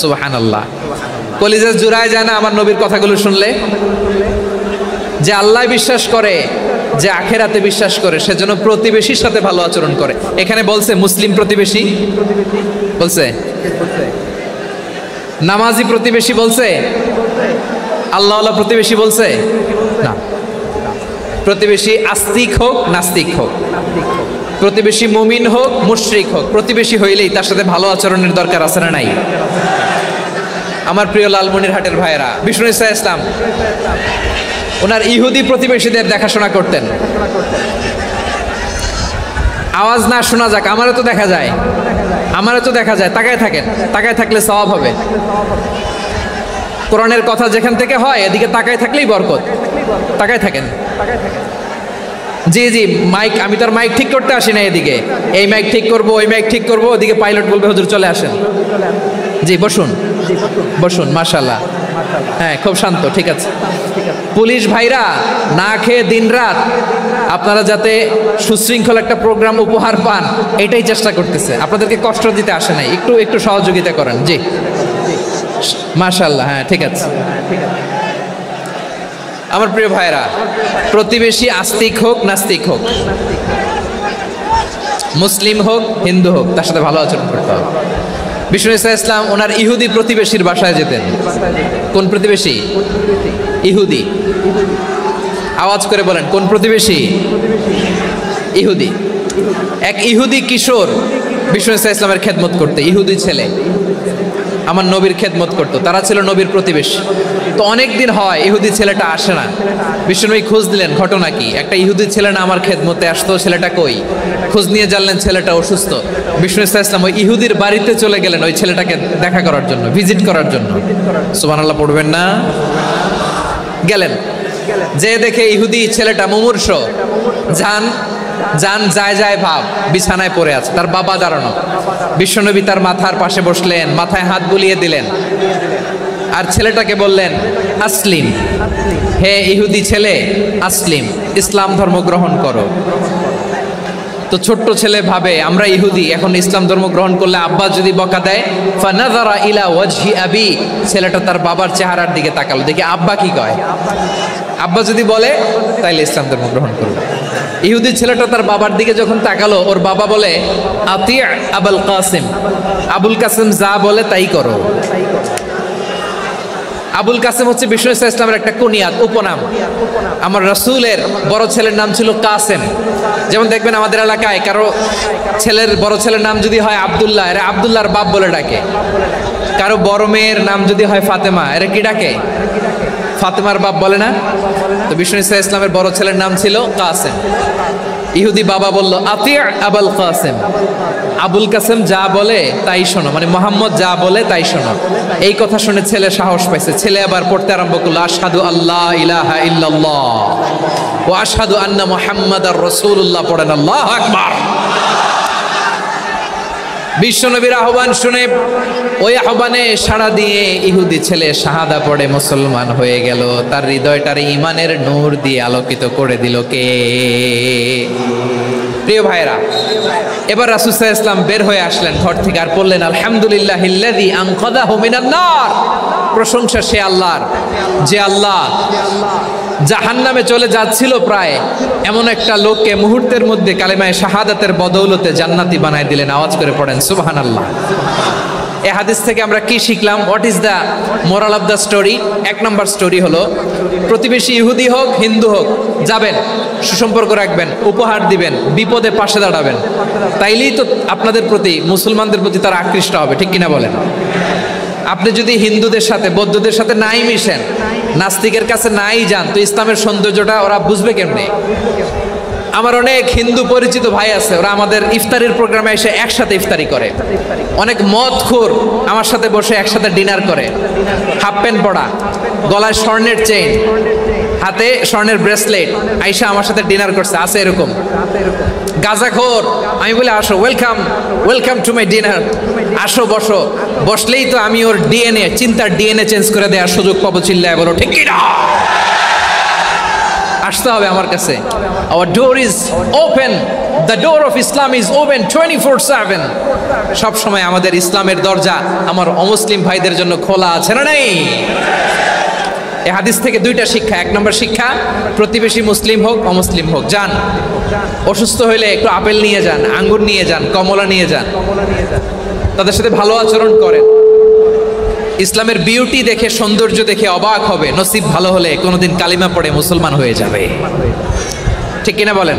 সুবহানাল্লাহ। কলিজা জুড়ায় যায় না আমার নবীর কথাগুলো শুনলে? যে আল্লাহ বিশ্বাস করে, যে আখিরাতে বিশ্বাস করে সেজন্য প্রতিবেশীর সাথে ভালো আচরণ করে। এখানে বলছে মুসলিম প্রতিবেশী বলছে, নামাজি প্রতিবেশী বলছে, আল্লাহওয়ালা প্রতিবেশী বলছে না। প্রতিবেশী আস্তিক হোক নাস্তিক হোক, প্রতিবেশী মুমিন হোক মুশরিক হোক, প্রতিবেশী হইলেই তার সাথে ভালো আচরণের দরকার আছে না নাই? আমার প্রিয় লালমনিরহাটের ভাইয়েরা, বিষ্ণু ইসলাম ওনার ইহুদি প্রতিবেশীদের দেখাশোনা করতেন। আওয়াজ না শোনা যাক, আমারও তো দেখা যায়, আমারও তো দেখা যায়। তাকায় থাকেন, তাকায় থাকলে সওয়াব হবে। কোরআনের কথা যেখান থেকে হয় এদিকে তাকায় থাকলেই বরকত। তাকায় থাকেন। জি জি, মাইক, আমি তো আর মাইক ঠিক করতে আসি না এদিকে, এই মাইক ঠিক করব ওই মাইক ঠিক করব, ওদিকে পাইলট বলবে হুজুর চলে আসেন। জি বসুন বসুন, মাশাআল্লাহ। হ্যাঁ খুব শান্ত, ঠিক আছে। পুলিশ ভাইরা না খেয়ে দিনরাত আপনারা যাতে সুশৃঙ্খল একটা প্রোগ্রাম উপহার পান এটাই চেষ্টা করতেছে, আপনাদেরকে কষ্ট দিতে আসে নাই। একটু একটু সহযোগিতা করেন। জি মাশাআল্লাহ। হ্যাঁ ঠিক আছে। আমার প্রিয় ভাইরা, প্রতিবেশী আস্তিক হোক নাস্তিক হোক, মুসলিম হোক হিন্দু হোক, তার সাথে ভালো আচরণ করতে হবে। বিষ্ণু ইসলাম ওনার ইহুদি প্রতিবেশীর বাসায় যেতেন। কোন প্রতিবেশী? ইহুদি। আওয়াজ করে বলেন, কোন প্রতিবেশী? ইহুদি। এক ইহুদি কিশোর বিষ্ণু ইসলামের খেদমত করতে, ইহুদি ছেলে আমার নবীর খেদমত করতো, তারা ছিল নবীর প্রতিবেশী। তো অনেক দিন হয় ইহুদি ছেলেটা আসে না। বিষ্ণুনবী খোঁজ দিলেন, ঘটনা কি? একটা ইহুদি ছেলে না আমার খেদমতে আসতো, ছেলেটা কই? খোঁজ নিয়ে জানলেন ছেলেটা অসুস্থ। বিষ্ণু ইসলাম ওই ইহুদির বাড়িতে চলে গেলেন ওই ছেলেটাকে দেখা করার জন্য, ভিজিট করার জন্য। সুবহানাল্লাহ পড়বেন না? গেলেন, যে দেখে ইহুদি ছেলেটা মুমূর্ষ, জান যায় যায় ভাব, বিছানায় পড়ে আছে, তার বাবা দাঁড়ানো। বিশ্বনবী তার মাথার পাশে বসলেন, মাথায় হাত বুলিয়ে দিলেন আর ছেলেটাকে বললেন আসলিম, হে ইহুদি ছেলে আসলিম, ইসলাম ধর্ম গ্রহণ করো। তো ছোট্ট ছেলে ভাবে আমরা ইহুদি, এখন ইসলাম ধর্ম গ্রহণ করলে আব্বা যদি বকা দেয়, ফানাযারা ইলা ওয়াজহি আবি, ছেলেটা তার বাবার চেহারার দিকে তাকালো, দেখি আব্বা কি কয়। আব্বা যদি বলে তাইলে ইসলাম ধর্ম গ্রহণ করবে। ইহুদি ছেলেটা তার বাবার দিকে যখন তাকালো, ওর বাবা বলে আতি আবুল কাসিম, আবুল কাসিম যা বলে তাই করো। আবুল কাসিম হচ্ছে বিষ্ণু ইসলামের একটা কুনিয়াত, উপনাম। আমার রাসূলের বড় ছেলের নাম ছিল কাসেম। যেমন দেখবেন আমাদের এলাকায় কারো ছেলের বড় ছেলের নাম যদি হয় আব্দুল্লাহ, এরা আব্দুল্লাহর বাপ বলে ডাকে। কারো বড় মেয়ের নাম যদি হয় ফাতেমা, এরা কি ডাকে? ফাতেমার বাপ বলে না? তো বিষ্ণু ইসলামের বড় ছেলের নাম ছিল কাসেম। ইহুদি বাবা বলল আতি আবুল কাসেম, আবুল কাসেম যা বলে তাই শোনো, মানে মোহাম্মদ যা বলে তাই শোনো। এই কথা শুনে ছেলে সাহস পাইছে, ছেলে আবার পড়তে আরম্ভ করলো আশহাদু আল্লাহ ইলাহা ইল্লাল্লাহ ওয়া আশহাদু আন্না মুহাম্মাদার রাসূলুল্লাহ, পড়েন আল্লাহু আকবার। বিশ্বনবীর আহ্বান শুনে ওই আহ্বানে সাড়া দিয়ে ইহুদি ছেলে শাহাদা পড়ে মুসলমান হয়ে গেল। তার হৃদয়টারে ঈমানের নূর দিয়ে আলোকিত করে দিল কে? প্রিয় ভাইরা, এবার রাসূল সাল্লাল্লাহু আলাইহি ওয়াসাল্লাম বের হয়ে আসলেন ঘর থেকে আর বললেন আলহামদুলিল্লাহিল্লাযী আনকাযাহু মিনান নার, প্রশংসা সে আল্লাহর যে আল্লাহ জাহান্নামে চলে যাচ্ছিল প্রায় এমন একটা লোককে মুহূর্তের মধ্যে কালেমায়ে শাহাদাতের বদৌলতে জান্নাতি বানায় দিলেন। আওয়াজ করে পড়েন সুবহানাল্লাহ। এই হাদিস থেকে আমরা কি শিখলাম? What is the moral of the story? এক নম্বর স্টোরি হলো, প্রতিবেশী ইহুদি হোক হিন্দু হোক, যাবেন, সুসম্পর্ক রাখবেন, উপহার দিবেন, বিপদে পাশে দাঁড়াবেন, তাইলেই তো আপনাদের প্রতি, মুসলমানদের প্রতি তারা আকৃষ্ট হবে, ঠিক কিনা বলেন? আপনি যদি হিন্দুদের সাথে বৌদ্ধদের সাথে নাই মিশেন, নাস্তিকের কাছে নাই যান, তো ইসলামের সৌন্দর্যটা ওরা বুঝবে কেমনে? আমার অনেক হিন্দু পরিচিত ভাই আছে, ওরা আমাদের ইফতারির প্রোগ্রামে এসে একসাথে ইফতারি করে। অনেক মদখোর আমার সাথে বসে একসাথে ডিনার করে, হাফ প্যান্ট পরা, গলায় স্বর্ণের চেইন, হাতে স্বর্ণের ব্রেসলেট, আইসা আমার সাথে ডিনার করছে, আছে এরকম। গাঁজাখোর, আমি বলে আসো, welcome welcome to my dinner, আসো বসো। বসলেই তো আমি ওর ডিএনএ, চিন্তার ডিএনএ চেঞ্জ করে দেওয়ার সুযোগ পাবো। চিল্লায় বলো ঠিক কি না? আসতে হবে আমার কাছে। Our door is open. The door of Islam is open 24/7. সব সময় আমাদের ইসলামের দরজা আমার অমুসলিম ভাইদের জন্য খোলা আছে না নাই? এই হাদিস থেকে দুইটা শিক্ষা। এক নম্বর শিক্ষা, প্রতিবেশী মুসলিম হোক অমুসলিম হোক, যান, অসুস্থ হইলে একটু আপেল নিয়ে যান, আঙ্গুর নিয়ে যান, কমলা নিয়ে যান, তাদের সাথে ভালো আচরণ করেন। ইসলামের বিউটি দেখে, সৌন্দর্য দেখে অবাক হবে, নসিব ভালো হলে কোনোদিন কালিমা পড়ে মুসলমান হয়ে যাবে। ঠিক কিনা বলেন?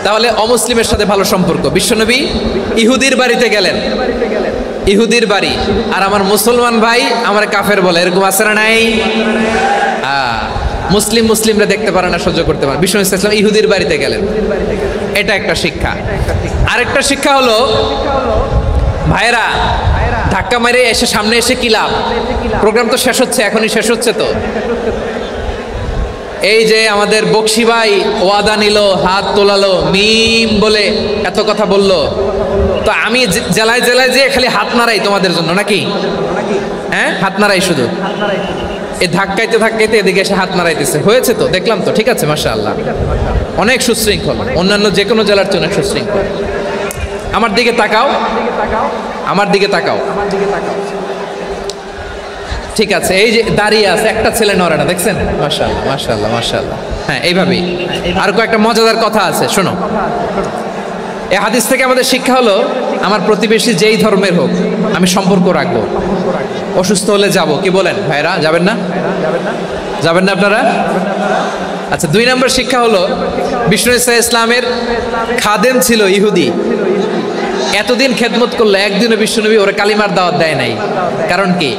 তাহলে অমুসলিমের সাথে ভালো সম্পর্ক। বিশ্বনবী ইহুদির বাড়িতে গেলেন, ইহুদির বাড়ি, আর আমার মুসলমান ভাই আমার কাফের বলে, এরকম আছে না নাই? মুসলিমরা দেখতে পারে না, সহ্য করতে পারে। বিশ্বনবী সাল্লাল্লাহু আলাইহি ওয়াসাল্লাম ইহুদির বাড়িতে গেলেন, এটা একটা শিক্ষা। আরেকটা শিক্ষা হলো, ভাইরা ধাক্কা মেরে এসে সামনে এসে কি লাভ? প্রোগ্রাম তো শেষ হচ্ছে, এখনই শেষ হচ্ছে। তো এই যে আমাদের বকশি ভাই ওয়াদা নিল, হাত তোলালো, মিম বলে এত কথা বললো, তো আমি জেলায় জেলায় যে খালি হাত নাড়াই তোমাদের জন্য নাকি? হ্যাঁ, হাত নাড়াই শুধু। এই ধাক্কাইতে ধাক্কাইতে এদিকে এসে হাত নাড়াইতেছে, হয়েছে তো, দেখলাম তো, ঠিক আছে, মাশাআল্লাহ, অনেক সুশৃঙ্খল, অন্যান্য যে কোনো জেলার চেয়ে অনেক সুশৃঙ্খল। আমার দিকে তাকাও, আমার দিকে তাকাও, ঠিক আছে। এই যে দাঁড়িয়ে আছে, একটা ছেলে নড়ে না, দেখছেন? মাশাআল্লাহ মাশাআল্লাহ মাশাআল্লাহ। হ্যাঁ, এইভাবেই। আর কয়েকটা মজাদার কথা আছে, শোনো। এই হাদিস থেকে আমাদের শিক্ষা হলো, আমার প্রতিবেশী যেই ধর্মের হোক আমি সম্পর্ক রাখবো। অসুস্থ হলে যাব, কি বলেন ভাইরা? যাবেন না? যাবেন না আপনারা? আচ্ছা, 2 নম্বর শিক্ষা হলো, বিষ্ণু ঈসা ইসলামের খাদেম ছিল ইহুদি, এতদিন খেদমত করলো, একদিনও বিশ্বনবী ওরা কালিমার দাওয়াত দেয় নাই। কারণ কি?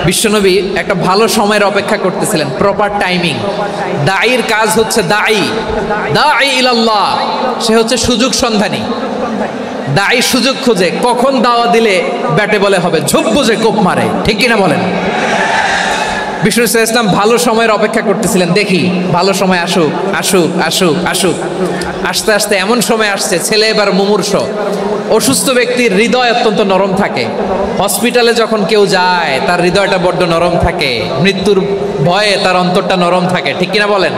বিশ্বনবী একটা ভালো সময়ের অপেক্ষা করতেছিলেন, প্রপার টাইমিং। দাঈর কাজ হচ্ছে দাঈ ইলাল্লাহ, সে হচ্ছে সুযোগ সন্ধানী। দাঈ সুযোগ খোঁজে, কখন দাওয়া দিলে ব্যাটে বলে হবে, ঝোপ বুঝে কোপ মারে, ঠিক কিনা বলেন? বিষ্ণু ইসলাম ভালো সময়ের অপেক্ষা করতেছিলেন, দেখি ভালো সময় আসুক আসুক আসুক আসুক। আস্তে আস্তে এমন সময় আসছে, ছেলে এবার মুমূর্ষ। অসুস্থ ব্যক্তির হৃদয় অত্যন্ত নরম থাকে, হসপিটালে যখন কেউ যায় তার হৃদয়টা বড্ড নরম থাকে, মৃত্যুর ভয়ে তার অন্তরটা নরম থাকে, ঠিক কিনা বলেন?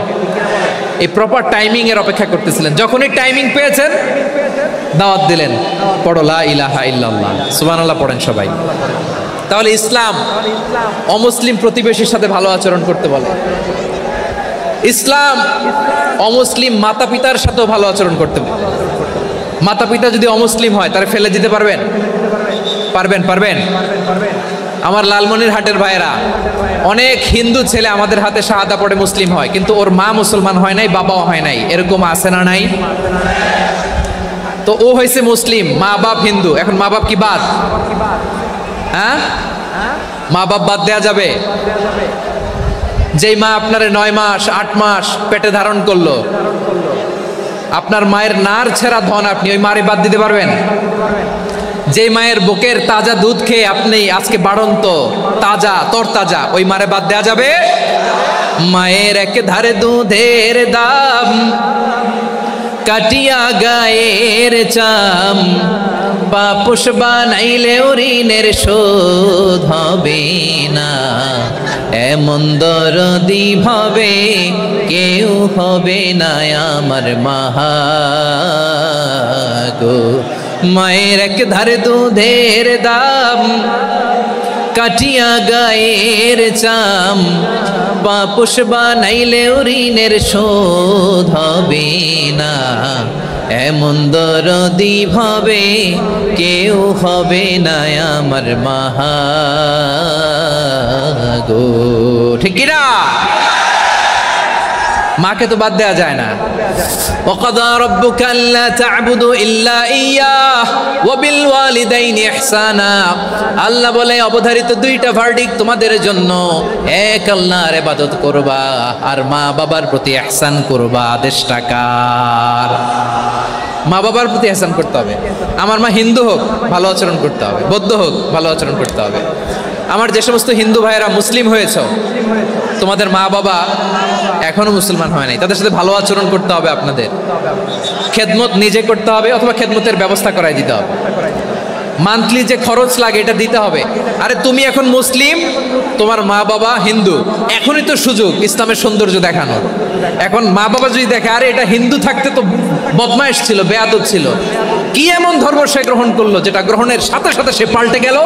এই প্রপার টাইমিং এর অপেক্ষা করতেছিলেন। যখনই টাইমিং পেয়েছেন, দাওয়াত দিলেন, পড়ো লা ইলাহা ইল্লাল্লাহ, সুবহানাল্লাহ পড়েন সবাই। তাহলে ইসলাম অমুসলিম প্রতিবেশীর সাথে ভালো আচরণ করতে বলে। ইসলাম অমুসলিম মাতা পিতার সাথেও ভালো আচরণ করতে বলে। মাতা পিতা যদি অমুসলিম হয়, তারা ফেলে দিতে পারবেন? পারবেন? পারবেন? আমার লালমনিরহাটের ভাইয়েরা, অনেক হিন্দু ছেলে আমাদের হাতে শাহাদা পড়ে মুসলিম হয়, কিন্তু ওর মা মুসলমান হয় নাই, বাবাও হয় নাই, এরকম আছে না নাই? তো ও হয়েছে মুসলিম, মা বাপ হিন্দু, এখন মা বাপ কি বাদ? হ্যাঁ, মা বাপ বাদ দেয়া যাবে? যেই মা আপনার 9 মাস 8 মাস পেটে ধারণ করলো, আপনার মায়ের নার ছেঁড়া ধন, আপনি ওই মারে বাদ দিতে পারবেন? যে মায়ের বুকের তাজা দুধ খেয়ে আপনি আজকে বাড়ন্ত তাজা তরতাজা, ওই মারে বাদ দেয়া যাবে? মায়ের এক ধারে দুধের দাম, কাটিয়া গায়ের চাম, পাপুষ বানাইলেও ঋণের শোধ হবে না, এমন দরদি ভাবে কেউ হবে না আমার মাগো। মায়ের এক ধারে দুধের দাম, কাটিয়া গায়ের চাম, পাপুষ বানাইলেও ঋণের শোধ হবে না, এমন দরদি ভাবে কেউ হবে না আমার মাগো, ঠিক কিনা? 2 নম্বর শিক্ষা হলো, বিষ্ণু ঈসা ইসলামের খাদেম ছিল ইহুদি, এতদিন খেদমত করলো, একদিনও বিশ্বনবী ওরা কালিমার দাওয়াত দেয় নাই। কারণ কি? বিষ্ণু ঈসা ইসলাম ভালো সময়ের অপেক্ষা করতেছিলেন, প্রপার টাইমিং। দাঈর কাজ হচ্ছে দাঈ ইলাল্লাহ, সে হচ্ছে সুযোগ সন্ধানী। দাঈ সুযোগ খোঁজে, কখন দাওয়া দিলে ব্যাটে বলে হবে, ঝোপ বুঝে কোপ মারে, ঠিক কিনা বলেন? বিশ্বনবী সাল্লাল্লাহু আলাইহি ওয়াসাল্লাম ভালো সময়ের অপেক্ষা করতেছিলেন, দেখি ভালো সময় আসুক আসুক আসুক। মাকে তো বাদ দেওয়া যায় না। ওয়াকাদা রাব্বুকা আল্লা তা'বুদু ইল্লা ইয়্যাহ ওয়া বিল ওয়ালিদাইনি ইহসানা। আল্লাহ বলে অবধারিত দুইটা ভার্ডিক্ট তোমাদের জন্য, এক আল্লাহর ইবাদত করবা আর মা বাবার প্রতি ইহসান করবা। আদেশটা কার? মা বাবার প্রতি ইহসান করতে হবে। আমার মা হিন্দু হোক ভালো আচরণ করতে হবে, বৌদ্ধ হোক ভালো আচরণ করতে হবে। আমার যে সমস্ত হিন্দু ভাইয়েরা মুসলিম হয়েছে, তোমাদের মা বাবা এখনো মুসলমান হয় নাই, তাদের সাথে ভালো আচরণ করতে হবে। আপনাদের খেদমত নিজে করতে হবে অথবা খেদমতের ব্যবস্থা করাই দিতে হবে। মান্থলি যে খরচ লাগে এটা দিতে হবে। আরে তুমি এখন মুসলিম, তোমার মা বাবা হিন্দু, এখনই তো সুযোগ ইসলামের সৌন্দর্য দেখানোর। এখন মা বাবা যদি দেখে আরে এটা হিন্দু থাকতে তো বদমাইশ ছিল, বেয়াদব ছিল, কি এমন ধর্ম সে গ্রহণ করলো যেটা গ্রহণের সাথে সাথে সে পাল্টে গেল?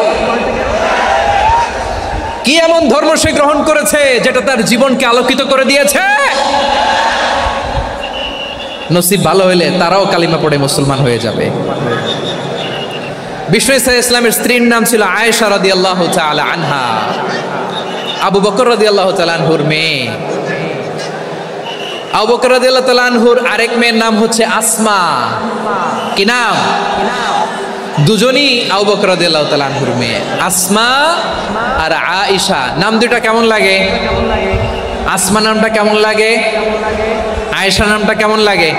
কি এমন ধর্ম সে গ্রহণ করেছে যেটা তার জীবনকে আলোকিত করে দিয়েছে? নসিব ভালো হইলে তারাও কালিমা পড়ে মুসলমান হয়ে যাবে। বিশ্ব ইসলামের স্ত্রীর নাম ছিল আয়েশা রাদিয়াল্লাহু তাআলা আনহা, আবু বকর রাদিয়াল্লাহু তাআলা আনহুর মেয়ে। আবু বকর রাদিয়াল্লাহু তাআলা আনহুর আরেক মেয়ের নাম হচ্ছে আসমা। কি নাম? দুজনই আবু বকর রাদিয়াল্লাহু তাআলা আনহুর মেয়ে, আসমা আর আয়েশা। নাম দুটো কেমন লাগে? আসমা নামটা কেমন লাগে? আয়েশা নামটা কেমন লাগে?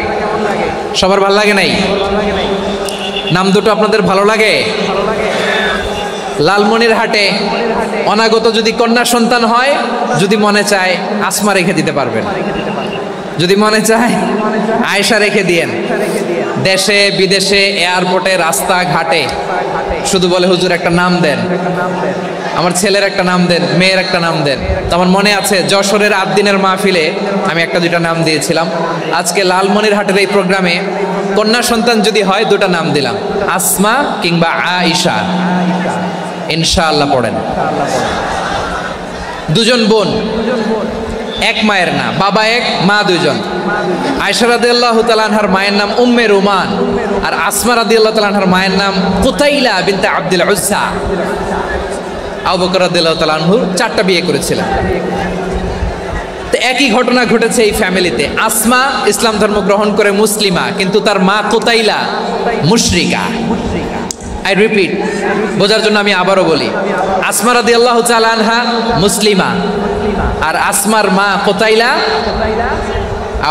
সবার ভালো লাগে নাই? নাম দুটো আপনাদের ভালো লাগে? লালমনিরহাটে অনাগত যদি কন্যা সন্তান হয়, যদি মনে চায় আসমা রেখে দিতে পারবেন, যদি মনে চায় আয়েশা রেখে দিয়েন। দেশে বিদেশে এয়ারপোর্টে রাস্তাঘাটে শুধু বলে হুজুর একটা নাম দেন, আমার ছেলের একটা নাম দেন, মেয়ের একটা নাম দেন। তো আমার মনে আছে যশোরের 8 দিনের মাহফিলে আমি একটা দুইটা নাম দিয়েছিলাম। আজকে লালমনিরহাটের এই প্রোগ্রামে কন্যা সন্তান যদি হয় দুটা নাম দিলাম, আসমা কিংবা আয়েশা। ইনশাআল্লাহ পড়েন। দুজন বোন, এক মায়ের না, বাবা এক মা দুইজন। আয়েশা রাদিয়াল্লাহু তাআলা আনহার মায়ের নাম উম্মে রুমান, আর আসমা রাদিয়াল্লাহু তাআলা আনহার মায়ের নাম কুতাইলা বিনতে আব্দুল উজ্জা। আবু বকর রাদিয়াল্লাহু তাআলা আনহু 4টা বিয়ে করেছিলেন। তো একই ঘটনা ঘটেছে এই ফ্যামিলিতে। আসমা ইসলাম ধর্ম গ্রহণ করে মুসলিমা, কিন্তু তার মা কুতাইলা মুশরিকা। আই রিপিট, বোঝার জন্য আমি আবারও বলি, আসমা রাদিয়াল্লাহু তাআলা আনহা মুসলিমা, আর আসমার মা কুতাইলা।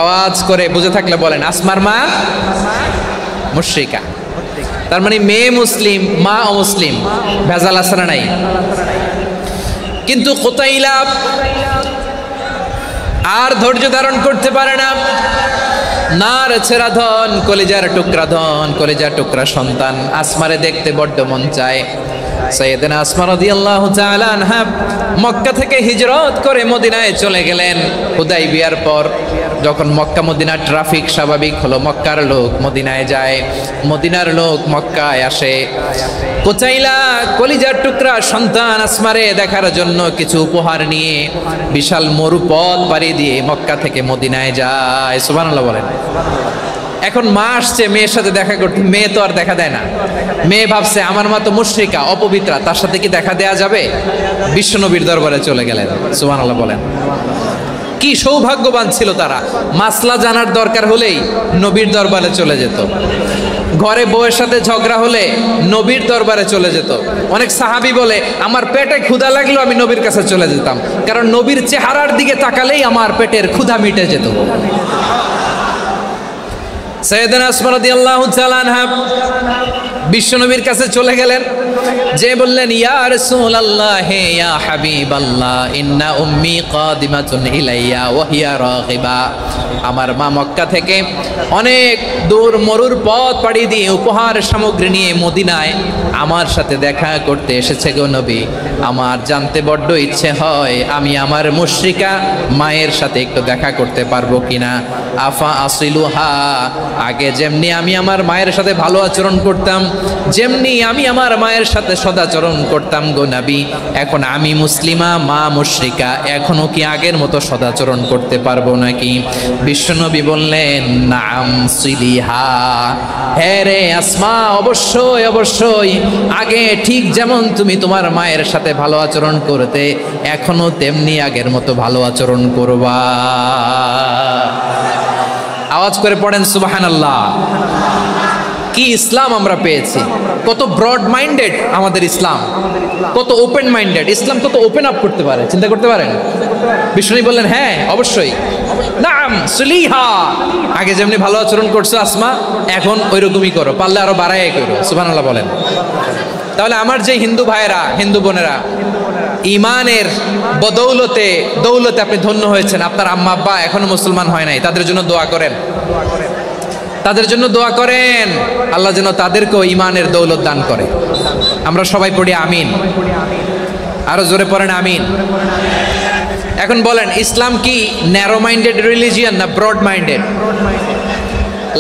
আওয়াজ করে বুঝে থাকলে বলেন, আসমার মা মুশরিকা। তার মানে মেয়ে মুসলিম, মা অমুসলিম। ভেজাল আছে না নাই? কিন্তু কুতাইলা আর ধৈর্য ধারণ করতে পারে না। নার ছেড়া ধন, কলিজার টুকরা ধন, কলিজার টুকরা সন্তান আসমারে দেখতে বড্ড মন চায়। সাইয়েদনা আসমা রাদিয়াল্লাহু তাআলা আনহা মক্কা থেকে হিজরত করে মদিনায় চলে গেলেন। হুদাইবিয়ার পর যখন মক্কা মদিনার ট্রাফিক স্বাভাবিক হলো, মক্কার লোক মদিনায় যায়, মদিনার লোক মক্কায় আসে। কুতাইলা কলিজার টুকরা সন্তান আসমারে দেখার জন্য কিছু উপহার নিয়ে বিশাল মরুপথ পাড়ি দিয়ে মক্কা থেকে মদিনায় যায়। সুবহানাল্লাহ বলেন। এখন মা আসছে মেয়ের সাথে দেখা করতে, মেয়ে তো আর দেখা দেয় না। মেয়ে ভাবছে আমার মা তো মুশরিকা, অপবিত্রা, তার সাথে কি দেখা দেয়া যাবে? বিশ্বনবীর দরবারে চলে গেলেন। সুবহানাল্লাহ বলেন। কি সৌভাগ্যবান ছিল তারা, মাসলা জানার দরকার হলেই নবীর দরবারে চলে যেত। ঘরে বউয়ের সাথে ঝগড়া হলে নবীর দরবারে চলে যেত। অনেক সাহাবী বলে আমার পেটে ক্ষুধা লাগলো আমি নবীর কাছে চলে যেতাম, কারণ নবীর চেহারার দিকে তাকালেই আমার পেটের ক্ষুধা মিটে যেত। সাইয়েদনা আসমা রাদিয়াল্লাহু তাআলা আনহা বিশ্বনবীর কাছে চলে গেলেন, যে বললেন ইয়া রাসূলুল্লাহ ইয়া হাবিবাল্লাহ ইন্না উম্মি কাদিমাতুন ইলাইয়া ওয়া হিয়া রাগিবা। আমার মা মক্কা থেকে অনেক দূর মরুর পথ পাড়ি দিয়ে উপহার সামগ্রী নিয়ে মদিনায় আমার সাথে দেখা করতে এসেছে গো নবী। আমার জানতে বড্ড ইচ্ছে হয় আমি আমার মুশরিকা মায়ের সাথে একটু দেখা করতে পারবো কিনা। আফা আসিলুহা, আগে যেমনি আমি আমার মায়ের সাথে ভালো আচরণ করতাম যেমনি আমি আমার মায়ের সাথে সদাচরণ করতাম গো নবী, এখন আমি মুসলিমা, মা মুশরিকা, এখনো কি আগের মতো সদাচরণ করতে পারবো নাকি? বিশ্বনবী বললেন, নাম সিলিহা, হ্যাঁ রে আসমা, অবশ্যই অবশ্যই, আগে ঠিক যেমন তুমি তোমার মায়ের সাথে ভালো আচরণ করতে, এখনো তেমনি আগের মতো ভালো আচরণ করবা। আওয়াজ করে পড়েন সুবহানাল্লাহ। কি ইসলাম আমরা পেয়েছি! কত ব্রড মাইন্ডেড আমাদের ইসলাম, কত ওপেন মাইন্ডেড ইসলাম, কত ওপেন আপ করতে পারে, চিন্তা করতে পারেন? বিষ্ণু বললেন, হ্যাঁ অবশ্যই, নাম সুলিহা, আগে যেমনি ভালো আচরণ করছো আসমা, এখন ওইরকমই করো, পারলে আরো বাড়াই করো। সুবহানাল্লাহ বলেন। তাহলে আমার যে হিন্দু ভাইয়েরা, হিন্দু বোনেরা, ইমানের বদৌলতে দৌলতে আপনি ধন্য হয়েছেন, আপনার আম্মা আব্বা এখনো মুসলমান হয় নাই, তাদের জন্য দোয়া করেন, তাদের জন্য দোয়া করেন, আল্লাহ যেন তাদেরকেও ইমানের দৌলত দান করে। আমরা সবাই পড়ি আমিন, আরো জোরে পড়েন আমিন। এখন বলেন, ইসলাম কি ন্যারো মাইন্ডেড রিলিজিয়ান না ব্রড মাইন্ডেড?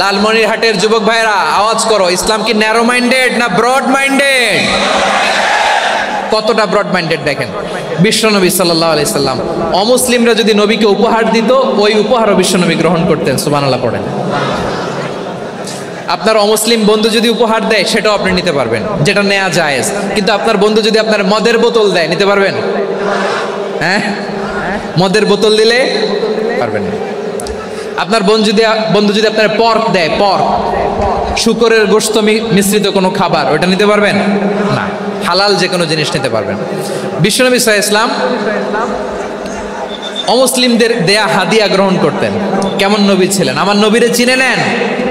লালমনিরহাটের যুবক ভাইরা আওয়াজ করো, ইসলাম কি ন্যারো মাইন্ডেড না ব্রড মাইন্ডেড? কতটা ব্রড মাইন্ডেড দেখেন। বিশ্বনবী সাল্লাল্লাহু আলাইহি সাল্লাম অমুসলিমরা যদি নবীকে উপহার দিত, ওই উপহারও বিশ্বনবী গ্রহণ করতেন। সুবহানাল্লাহ পড়েন। আপনার অমুসলিম বন্ধু যদি উপহার দেয়, সেটাও আপনি নিতে পারবেন, যেটা নেওয়া জায়েজ। কিন্তু আপনার বন্ধু যদি আপনার মদের বোতল দেয়, নিতে পারবেন? হ্যাঁ, মদের বোতল দিলে পারবেন না। আপনার বন্ধু যদি আপনার পর্ক দেয়, পর্ক, শুকরের গোশত মিশ্রিত কোনো খাবার, ওটা নিতে পারবেন না। হালাল যে কোনো জিনিস নিতে পারবেন। বিশ্বনবী সাল্লাল্লাহু আলাইহি ওয়াসাল্লাম অমুসলিমদের দেয়া হাদিয়া গ্রহণ করতেন। কেমন নবী ছিলেন! আমার নবীরে চিনে নেন,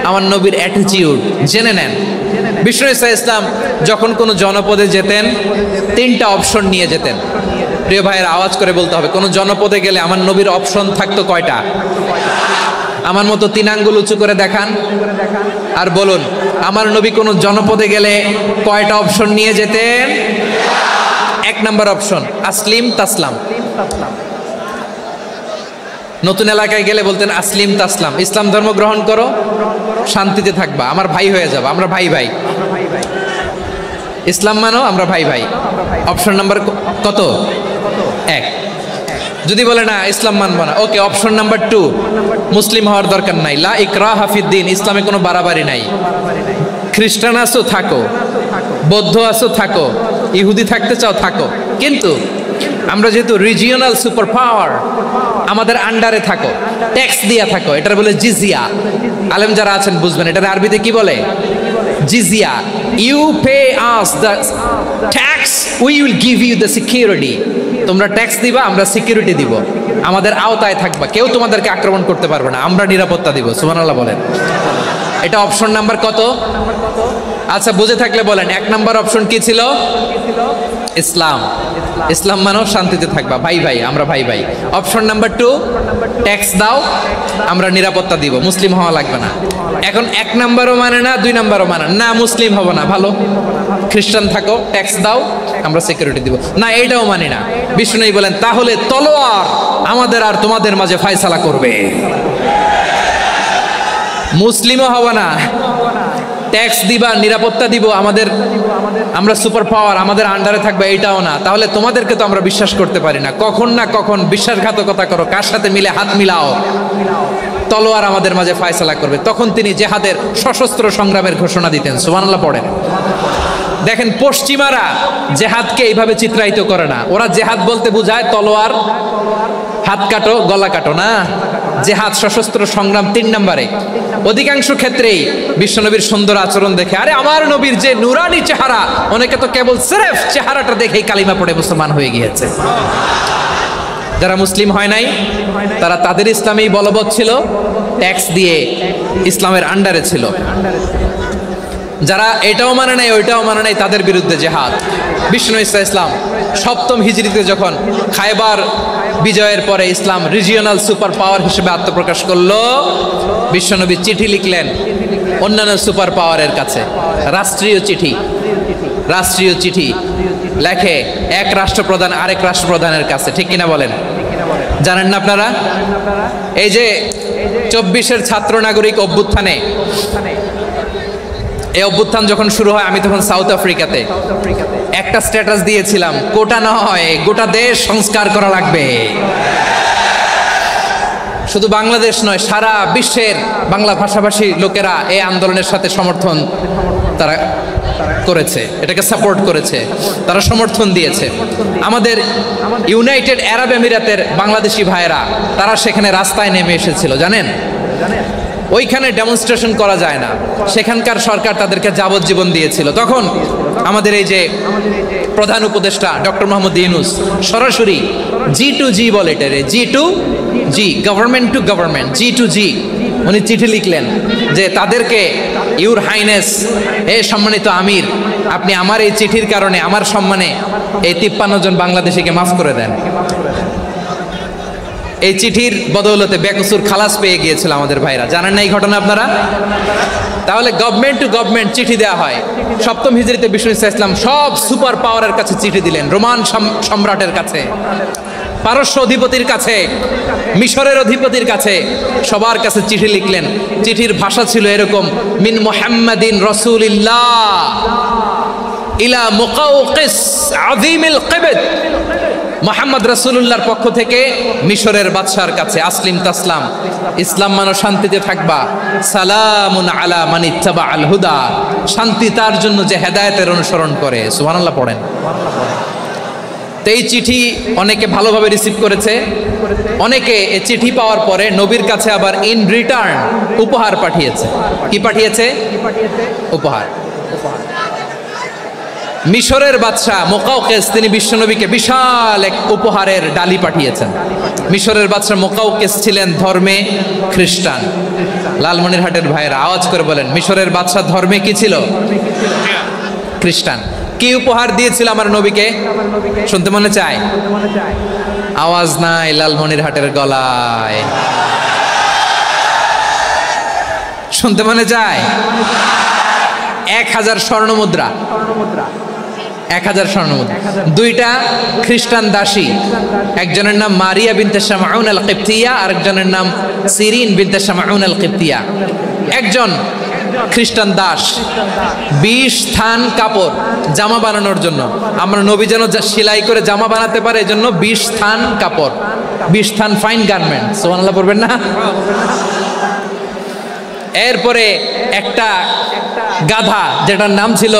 আমার নবীর অ্যাটিটিউড জেনে নেন। বিশ্বনবী সাল্লাল্লাহু আলাইহি ওয়াসাল্লাম যখন কোনো জনপদে যেতেন, 3টা অপশন নিয়ে যেতেন। প্রিয় ভাইয়ের আওয়াজ করে বলতে হবে, কোনো জনপদে গেলে আমার নবীর অপশন থাকতো কয়টা? আমার মতো 3 আঙ্গুল উঁচু করে দেখান আর বলুন, আমার নবী কোনো জনপদে গেলে কয়টা অপশন নিয়ে যেতেন? 1 নম্বর অপশন, আসলিম তাসলাম। নতুন এলাকায় গেলে বলতেন আসলিম তাসলাম, ইসলাম ধর্ম গ্রহণ করো, শান্তিতে থাকবা, আমার ভাই হয়ে যাবো, আমরা ভাই ভাই, ইসলাম মানো, আমরা ভাই ভাই। অপশন নাম্বার কত? 1। যদি বলে না ইসলাম মানবো না, ওকে, অপশন নাম্বার 2, মুসলিম হওয়ার দরকার নাই, লা ইকরাহা ফিদ্দিন, ইসলামে কোনো বাড়াবাড়ি নাই। খ্রিস্টান আছো থাকো, বৌদ্ধ আছো থাকো, ইহুদি থাকতে চাও থাকো, কিন্তু আমরা যেহেতু রিজিওনাল সুপার পাওয়ার, আমাদের আন্ডারে থাকো, ট্যাক্স দিয়া থাকো, এটার বলে জিজিয়া। আলেম যারা আছেন বুঝবেন, এটার আরবিতে কি বলে? জিজিয়া। You pay us the tax, we will give you the security. তোমরা ট্যাক্স দিবা, আমরা সিকিউরিটি দিব, আমাদের আওতায় থাকবা, কেউ তোমাদেরকে আক্রমণ করতে পারবে না, আমরা নিরাপত্তা দিব। সুবহানাল্লাহ বলেন। এটা অপশন নাম্বার কত? আচ্ছা, বুঝে থাকলে বলেন, 1 নম্বর অপশন কি ছিল? ইসলাম। ইসলাম মানো, শান্তিতে থাকবা, ভাই ভাই, আমরা ভাই ভাই। অপশন নাম্বার 2, ট্যাক্স দাও, আমরা নিরাপত্তা দিব, মুসলিম হওয়া লাগবে না। এখন 1 নম্বরও মানে না, 2 নম্বরও মানে না, মুসলিম হবো না, ভালো, খ্রিস্টান থাকো, ট্যাক্স দাও, আমরা সিকিউরিটি দিব না, এইটাও মানি না। বিষ্ণু বলেন, তাহলে তলোয়ার আমাদের আর তোমাদের মাঝে ফয়সালা করবে, মুসলিমও হবো না, ট্যাক্স দিবা, নিরাপত্তা দিব, আমরা সুপার পাওয়ার, আমাদের আন্ডারে থাকবে, এইটাও না। তাহলে তোমাদেরকে তো আমরা বিশ্বাস করতে পারি না, কখন না কখন বিশ্বাসঘাতকতা করো, কার সাথে মিলে হাত মিলাও, তলোয়ার আমাদের মাঝে ফয়সালা করবে। তখন তিনি জেহাদের সশস্ত্র সংগ্রামের ঘোষণা দিতেন। সুবহানাল্লাহ পড়েন। দেখেন, পশ্চিমারা জেহাদকে এইভাবে চিত্রায়িত করে না, ওরা জেহাদ বলতে বোঝায় তলোয়ার, হাত কাটো, গলা কাটো, না, জেহাদ সশস্ত্র সংগ্রাম 3 নম্বরে। অধিকাংশ ক্ষেত্রেই বিশ্বনবীর সুন্দর আচরণ দেখে, আরে আমার নবীর যে নুরানি চেহারা, অনেকে তো কেবল সিরেফ চেহারাটা দেখেই কালিমা পড়ে মুসলমান হয়ে গিয়েছে। যারা মুসলিম হয় নাই, তারা তাদের ইসলামেই বলবৎ ছিল, ট্যাক্স দিয়ে ইসলামের আন্ডারে ছিল। যারা এটাও মানে নাই, ওইটাও মানে নাই, তাদের বিরুদ্ধে জেহাদ। বিষ্ণু ইসলাম 7ম হিজরিতে যখন খায়বার বিজয়ের পরে ইসলাম রিজিওনাল সুপার পাওয়ার হিসেবে আত্মপ্রকাশ করলো, বিশ্বনবী চিঠি লিখলেন অন্যান্য সুপার পাওয়ারের কাছে, রাষ্ট্রীয় চিঠি লেখে এক রাষ্ট্রপ্রধান আরেক রাষ্ট্রপ্রধানের কাছে, ঠিক কিনা বলেন? জানেন না আপনারা? এই যে 24-এর ছাত্র নাগরিক অভ্যুত্থানে এই অভ্যুত্থান যখন শুরু হয় আমি তখন সাউথ আফ্রিকাতে একটা স্ট্যাটাস দিয়েছিলাম, কোটা নয় গোটা দেশ সংস্কার করা লাগবে। শুধু বাংলাদেশ নয়, সারা বিশ্বের বাংলা ভাষাভাষী লোকেরা এই আন্দোলনের সাথে সমর্থন তারা করেছে, এটাকে সাপোর্ট করেছে, তারা সমর্থন দিয়েছে। আমাদের ইউনাইটেড আরব আমিরাতের বাংলাদেশি ভাইয়েরা তারা সেখানে রাস্তায় নেমে এসেছিল, জানেন? ওইখানে ডেমনস্ট্রেশন করা যায় না, সেখানকার সরকার তাদেরকে যাবজ্জীবন দিয়েছিল। তখন আমাদের এই যে প্রধান উপদেষ্টা ডক্টর মোহাম্মদ ইউনূস সরাসরি G2G বলে, এটারে G2G, government to government, G2G, উনি চিঠি লিখলেন যে তাদেরকে, ইউর হাইনেস, হে সম্মানিত আমির, আপনি আমার এই চিঠির কারণে আমার সম্মানে এই 53 জন বাংলাদেশিকে মাফ করে দেন। এই চিঠির বদৌলতে বেকসুর খালাস পেয়ে গিয়েছিল আমাদের ভাইরা, জানেন না এই ঘটনা আপনারা? তাহলে গভর্নমেন্ট টু গভর্নমেন্ট চিঠি দেওয়া হয়। সপ্তম হিজরিতে বিষ্ণু ইসলাম সব সুপার পাওয়ারের কাছে চিঠি দিলেন, রোমান সম্রাটের কাছে, পারস্য অধিপতির কাছে, মিশরের অধিপতির কাছে, সবার কাছে চিঠি লিখলেন। চিঠির ভাষা ছিল এরকম, মিন মুহাম্মাদিন রাসূলিল্লাহ ইলা মুকাওকিস আযীমিল কিবত, মুহাম্মদ রাসূলুল্লাহর পক্ষ থেকে মিশরের বাদশার কাছে, আসলিম তাসলাম, ইসলাম মানো শান্তিতে থাকবা, সালামুন আলা মান ইত্তাবাআল হুদা, শান্তি তার জন্য যে হেদায়েতের অনুসরণ করে। সুবহানাল্লাহ পড়েন। তো এই চিঠি অনেকে ভালোভাবে রিসিভ করেছে, অনেকে এই চিঠি পাওয়ার পরে নবীর কাছে আবার ইন রিটার্ন উপহার পাঠিয়েছে। কি পাঠিয়েছে? উপহার। মিশরের বাদশা মুকাওকিস তিনি বিশ্বনবীকে বিশাল এক উপহারের ডালি পাঠিয়েছেন। মিশরের বাদশা মুকাওকিস ছিলেন ধর্মে খ্রিস্টান। লালমনিরহাটের ভাইয়েরা আওয়াজ করে বলেন, মিশরের বাদশা ধর্মে কি ছিল? খ্রিস্টান। কি উপহার দিয়েছিল আমার নবীকে? শুনতে মনে চায়? আওয়াজ নাই লালমনিরহাটের গলায়, শুনতে মনে চায়? 1000 স্বর্ণমুদ্রা, 1000 স্বর্ণমুদ্রা। দুইটা খ্রিস্টান দাসী, একজনের নাম মারিয়া বিনতে শামউন আল কিবতিয়া, আরেকজনের নাম সিরিন বিনতে শামউন আল কিবতিয়া। একজন খ্রিস্টান দাস 20 থান কাপড় জামা বানানোর জন্য, আমরা নবী যেন সেলাই করে জামা বানাতে পারে এজন্য 20 থান কাপড়, 20 থান ফাইন গার্মেন্ট। সুবহানাল্লাহ পড়বেন না? এরপরে একটা গাধা যেটার নাম ছিল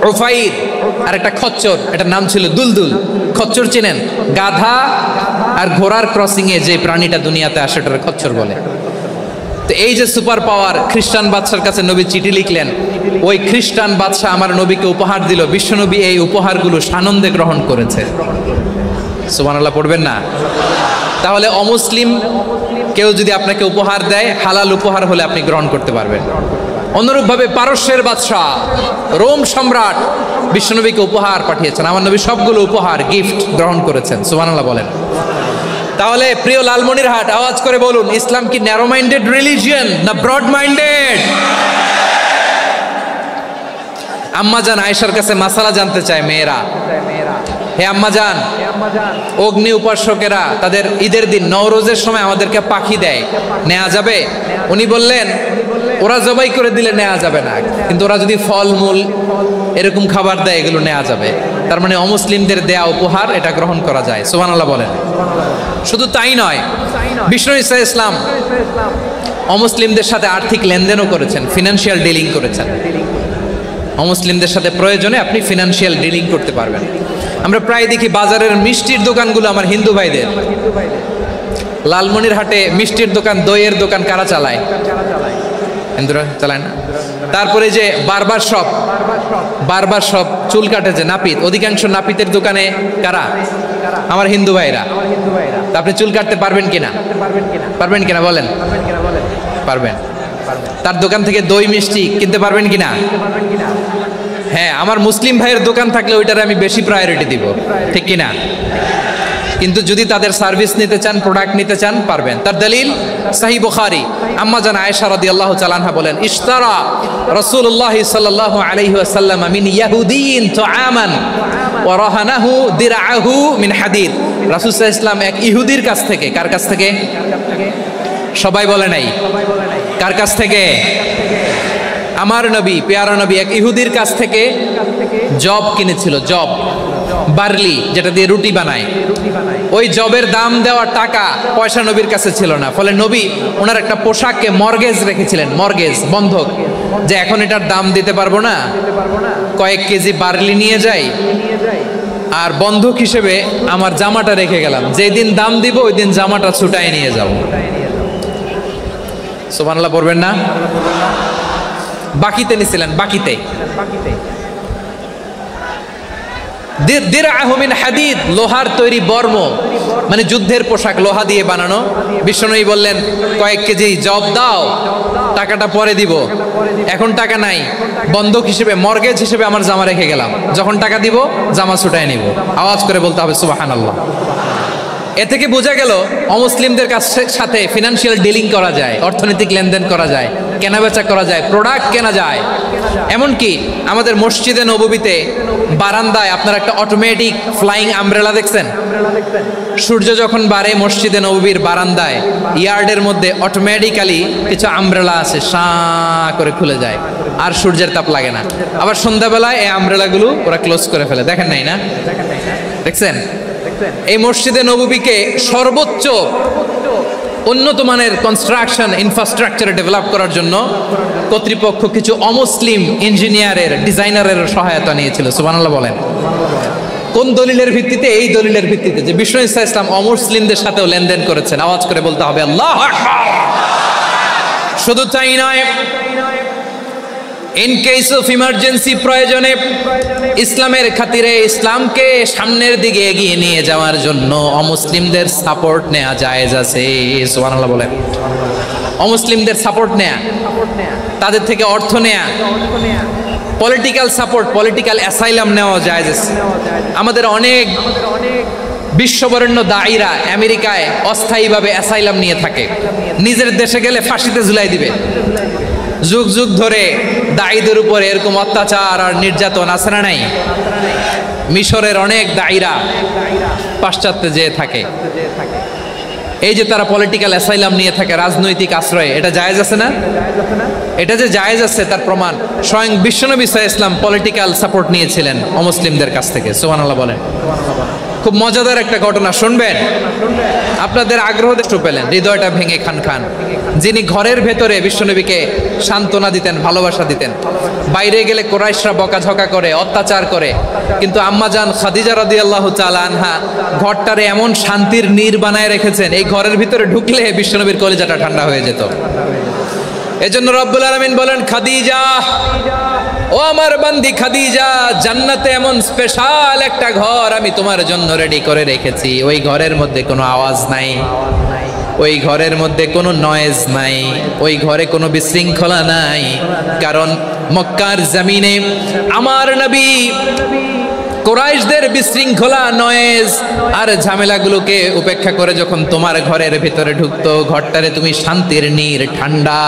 উফাইর, আর একটা খচ্চর, এটার নাম ছিল দুলদুল। খচ্চর চিনেন? গাধা আর ঘোড়ার ক্রসিং এ যে প্রাণীটা দুনিয়াতে আসে ওটার খচ্চর বলে। তো এই যে সুপার পাওয়ার খ্রিস্টান বাদশার কাছে নবী চিঠি লিখলেন, ওই খ্রিস্টান বাদশা আমার নবীকে উপহার দিল। বিশ্বনবী এই উপহারগুলো সানন্দে গ্রহণ করেছে। সুবহানাল্লাহ পড়বেন না? তাহলে অমুসলিম কেউ যদি আপনাকে উপহার দেয়, হালাল উপহার হলে আপনি গ্রহণ করতে পারবেন। অনুরূপভাবে পারস্যের বাদশা, রোম সম্রাট বিশ্বনবীকে উপহার পাঠিয়েছেন, আমার নবী সবগুলো উপহার গিফট গ্রহণ করেছেন। সুবহানাল্লাহ বলেন। তাহলে প্রিয় লালমনিরহাট আওয়াজ করে বলুন, ইসলাম কি ন্যারো মাইন্ডেড রিলিজিয়ন না ব্রড মাইন্ডেড? আম্মাজান আয়েশার কাছে মাসালা জানতে চায় মেয়েরা, হে আম্মাজান, অগ্নি উপাসকেরা তাদের ঈদের দিন নওরোজের সময় আমাদেরকে পাখি দেয়, নেওয়া যাবে? উনি বললেন, ওরা জবাই করে দিলে নেওয়া যাবে না, কিন্তু ওরা যদি ফলমূল এরকম খাবার দেয় এগুলো নেওয়া যাবে। তার মানে অমুসলিমদের দেয়া উপহার এটা গ্রহণ করা যায়। সুবহানাল্লাহ বলেন। শুধু তাই নয়, বিষ্ণু ঈসা ইসলাম অমুসলিমদের সাথে আর্থিক লেনদেনও করেছেন, ফিনান্সিয়াল ডিলিং করেছেন। অমুসলিমদের সাথে প্রয়োজনে আপনি ফিনান্সিয়াল ডিলিং করতে পারবেন। আমরা প্রায় দেখি বাজারের মিষ্টির দোকানগুলো আমার হিন্দু ভাইদের। লালমনিরহাটে মিষ্টির দোকান, দইয়ের দোকান কারা চালায়? হিন্দুরা চালায় না? তারপরে যে বারবার শপ, চুল কাটে যে নাপিত, অধিকাংশ নাপিতের দোকানে কারা? আমার হিন্দু ভাইরা। তা আপনি চুল কাটতে পারবেন কিনা? পারবেন কিনা বলেন? পারবেন। তার দোকান থেকে দই মিষ্টি কিনতে পারবেন কিনা? হ্যাঁ, আমার মুসলিম ভাইয়ের দোকান থাকলে ওইটারে আমি বেশি প্রায়োরিটি দিব, ঠিক কিনা? কিন্তু যদি তাদের সার্ভিস নিতে চান, প্রোডাক্ট নিতে চান, পারবেন। তার দলিল সহিহ বুখারী, আম্মা জান আয়েশা রাদিয়াল্লাহু তাআলা আনহা বলেন, ইশতারা রাসূলুল্লাহ সাল্লাল্লাহু আলাইহি ওয়াসাল্লাম মিন ইয়াহুদিয়িন তুআমান ওয়া রাহানাহু দিরআহু মিন হাদিদ। রাসূল সাল্লাল্লাহু আলাইহি ওয়াসাল্লাম এক ইহুদির কাছ থেকে, কার কাছ থেকে? সবাই বলে নাই, কার কাছ থেকে? আমার নবী, পেয়ারা নবী এক ইহুদির কাছ থেকে জব কিনেছিল, জব, বার্লি, যেটা দিয়ে রুটি বানায়। ওই জবের দাম দেওয়ার টাকা পয়সা নবীর কাছে ছিল না, ফলে নবী ওনার একটা পোশাককে মর্গেজ রেখেছিলেন, মর্গেজ, বন্ধক, যে এখন এটার দাম দিতে পারবো না, কয়েক কেজি বার্লি নিয়ে যাই আর বন্ধক হিসেবে আমার জামাটা রেখে গেলাম, যেই দিন দাম দিব ওই দিন জামাটা ছুটাই নিয়ে যাব। সুবহানাল্লাহ পড়বেন না? বাকিতে নিছিলেন, বাকিতে। দিরআহু মিন হাদিদ, লোহার তৈরি বর্ম, মানে যুদ্ধের পোশাক, লোহা দিয়ে বানানো। বিশ্বনবী বললেন কয়েক কেজি জব দাও, টাকাটা পরে দিব, এখন টাকা নাই, বন্ধক হিসেবে, মর্গেজ হিসেবে আমার জামা রেখে গেলাম, যখন টাকা দিব জামা ছুটায় নিব। আওয়াজ করে বলতে হবে সুবহানাল্লাহ। এ থেকে বোঝা গেল অমুসলিমদের সাথে ফিনান্সিয়াল ডিলিং করা যায়, অর্থনৈতিক লেনদেন করা যায়, কেনাবেচা করা যায়, প্রোডাক্ট কেনা যায়। এমনকি আমাদের মসজিদে নববীতে বারান্দায় আপনারা একটা অটোমেটিক ফ্লাইং আমব্রেলা দেখছেন? সূর্য যখন বাড়ে মসজিদে নববীর বারান্দায় ইয়ার্ডের মধ্যে অটোমেটিক্যালি কিছু আমব্রেলা আছে, সাঁ করে খুলে যায়, আর সূর্যের তাপ লাগে না। আবার সন্ধ্যাবেলায় এই আমব্রেলাগুলো ওরা ক্লোজ করে ফেলে, দেখেন নাই না? দেখছেন? এই মসজিদে নববীকে সর্বোচ্চ উন্নত মানের কনস্ট্রাকশন ইনফ্রাস্ট্রাকচার ডেভেলপ করার জন্য কর্তৃপক্ষ কিছু অমুসলিম ইঞ্জিনিয়ারের, ডিজাইনারের সহায়তা নিয়েছিল। সুবহানাল্লাহ বলেন। কোন দলিলের ভিত্তিতে? এই দলিলের ভিত্তিতে যে বিষ্ণু ঈসা ইসলাম অমুসলিমদের সাথেও লেনদেন করেছেন। আওয়াজ করে বলতে হবে আল্লাহু আকবার। শুধু তাই নয়, ইন কেস অফ ইমার্জেন্সি, প্রয়োজনে ইসলামের খাতিরে, ইসলামকে সামনের দিকে এগিয়ে নিয়ে যাওয়ার জন্য অমুসলিমদের সাপোর্ট নেওয়া জায়েজ আছে। সুবহানাল্লাহ বলেন। অমুসলিমদের সাপোর্ট নেয়া, তাদের থেকে অর্থ নেয়া, পলিটিক্যাল সাপোর্ট, পলিটিক্যাল অ্যাসাইলাম নেওয়া জায়েজ আছে। আমাদের অনেক বিশ্ববরেণ্য দায়ীরা আমেরিকায় অস্থায়ীভাবে অ্যাসাইলাম নিয়ে থাকে, নিজের দেশে গেলে ফাঁসিতে ঝুলাই দিবে। যুগ যুগ ধরে দায়ীদের উপরে এরকম অত্যাচার আর নির্যাতন আছে না নাই? মিশরের অনেক দায়ীরা পাশ্চাত্যে যেয়ে থাকে, এই যে তারা পলিটিক্যাল অ্যাসাইলাম নিয়ে থাকে, রাজনৈতিক আশ্রয়, এটা জায়েজ আছে না? এটা যে জায়েজ আছে তার প্রমাণ স্বয়ং বিশ্বনবী সাল্লাল্লাহু আলাইহি ওয়াসাল্লাম পলিটিক্যাল সাপোর্ট নিয়েছিলেন অমুসলিমদের কাছ থেকে। সুবহানাল্লাহ বলেন। খুব মজাদার একটা ঘটনা শুনবেন, আপনাদের আগ্রহ দেখতে পেলেন, হৃদয়টা ভেঙে খান খান। যিনি ঘরের ভেতরে বিশ্বনবীকে সান্ত্বনা দিতেন, ভালোবাসা দিতেন, বাইরে গেলে কুরাইশরা বকাঝকা করে, অত্যাচার করে, কিন্তু আম্মাজান খাদিজা রাদিয়াল্লাহু তাআলা আনহা ঘরটারে এমন শান্তির নীড় বানায় রেখেছেন, এই ঘরের ভিতরে ঢুকলে বিশ্বনবীর কলিজাটা ঠান্ডা হয়ে যেত। এজন্য রব্বুল আলামিন বলেন, খাদিজা, ও আমার বান্দি খাদিজা, জান্নাতে এমন স্পেশাল একটা ঘর আমি তোমার জন্য রেডি করে রেখেছি। ওই ঘরের মধ্যে কোনো আওয়াজ নাই, ওই ঘরের মধ্যে কোনো নয়েজ নাই, ওই ঘরে কোনো বিশৃঙ্খলা নাই। কারণ মক্কার জমিনে আমার নবী কুরাইশদের বিশৃঙ্খলা, নয়েজ আর ঝামেলাগুলোকে উপেক্ষা করে যখন তোমার ঘরের ভিতরে ঢুকতো, ঘরটারে তুমি শান্তির নীড়, ঠান্ডা,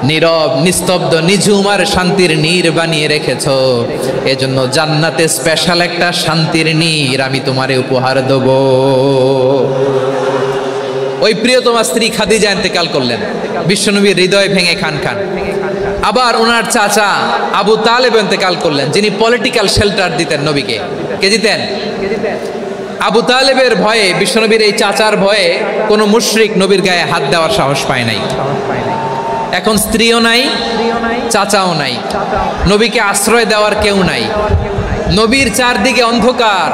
নীরব, নিস্তব্ধ, নিঝুম আর শান্তির নীড় বানিয়ে রেখেছো। এজন্য জান্নাতে স্পেশাল একটা শান্তির নীড় আমি তোমারে উপহার দেব। ওই প্রিয়তমা স্ত্রী খাদিজা ইন্তেকাল করলেন, বিশ্বনবীর হৃদয় ভেঙে খান খান। আবার ওনার চাচা আবু তালেব ইন্তেকাল করলেন, যিনি পলিটিক্যাল শেল্টার দিতেন নবীকে। কে দিতেন? আবু তালেবের ভয়ে, বিশ্বনবীর এই চাচার ভয়ে কোনো মুশরিক নবীর গায়ে হাত দেওয়ার সাহস পায় নাই। এখন স্ত্রীও নাই, চাচাও নাই, নবীকে আশ্রয় দেওয়ার কেউ নাই। নবীর চারদিকে অন্ধকার,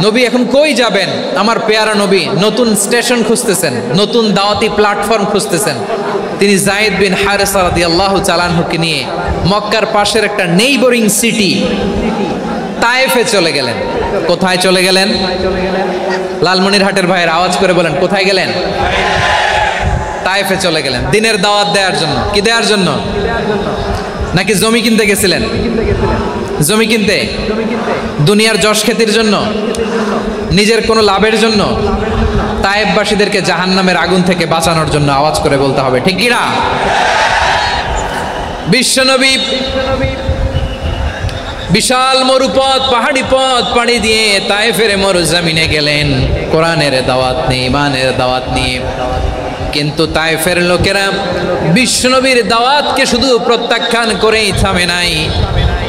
নবী এখন কই যাবেন? আমার পেয়ারা নবী নতুন স্টেশন খুঁজতেছেন, নতুন দাওয়াতি প্ল্যাটফর্ম খুঁজতেছেন। তিনি যায়েদ বিন হারেসা রাদিয়াল্লাহু তাআলা আনহুকে নিয়ে মক্কার পাশের একটা নেইবরিং সিটি তায়েফে চলে গেলেন। কোথায় চলে গেলেন? লালমনিরহাটের ভাইয়ের আওয়াজ করে বলেন, কোথায় গেলেন? তায়েফে চলে গেলেন দিনের দাওয়াত দেওয়ার জন্য। কি দেওয়ার জন্য? নাকি জমি কিনতে গেছিলেন? জমি কিনতে, দুনিয়ার যশ খ্যাতির জন্য, নিজের কোনো লাভের জন্য, তায়েফবাসীদেরকে জাহান্নামের আগুন থেকে বাঁচানোর জন্য। আওয়াজ করে বলতে হবে ঠিক কি না? বিশ্বনবী বিশাল মরুপথ, পাহাড়ি পথ পাড়ি দিয়ে তায়েফের মরুজমিনে গেলেন কোরআনের দাওয়াত নিয়ে, ইমানের দাওয়াত নিয়ে। কিন্তু তায়েফের লোকেরা বিশ্বনবীর দাওয়াতকে শুধু প্রত্যাখ্যান করেই থামে নাই,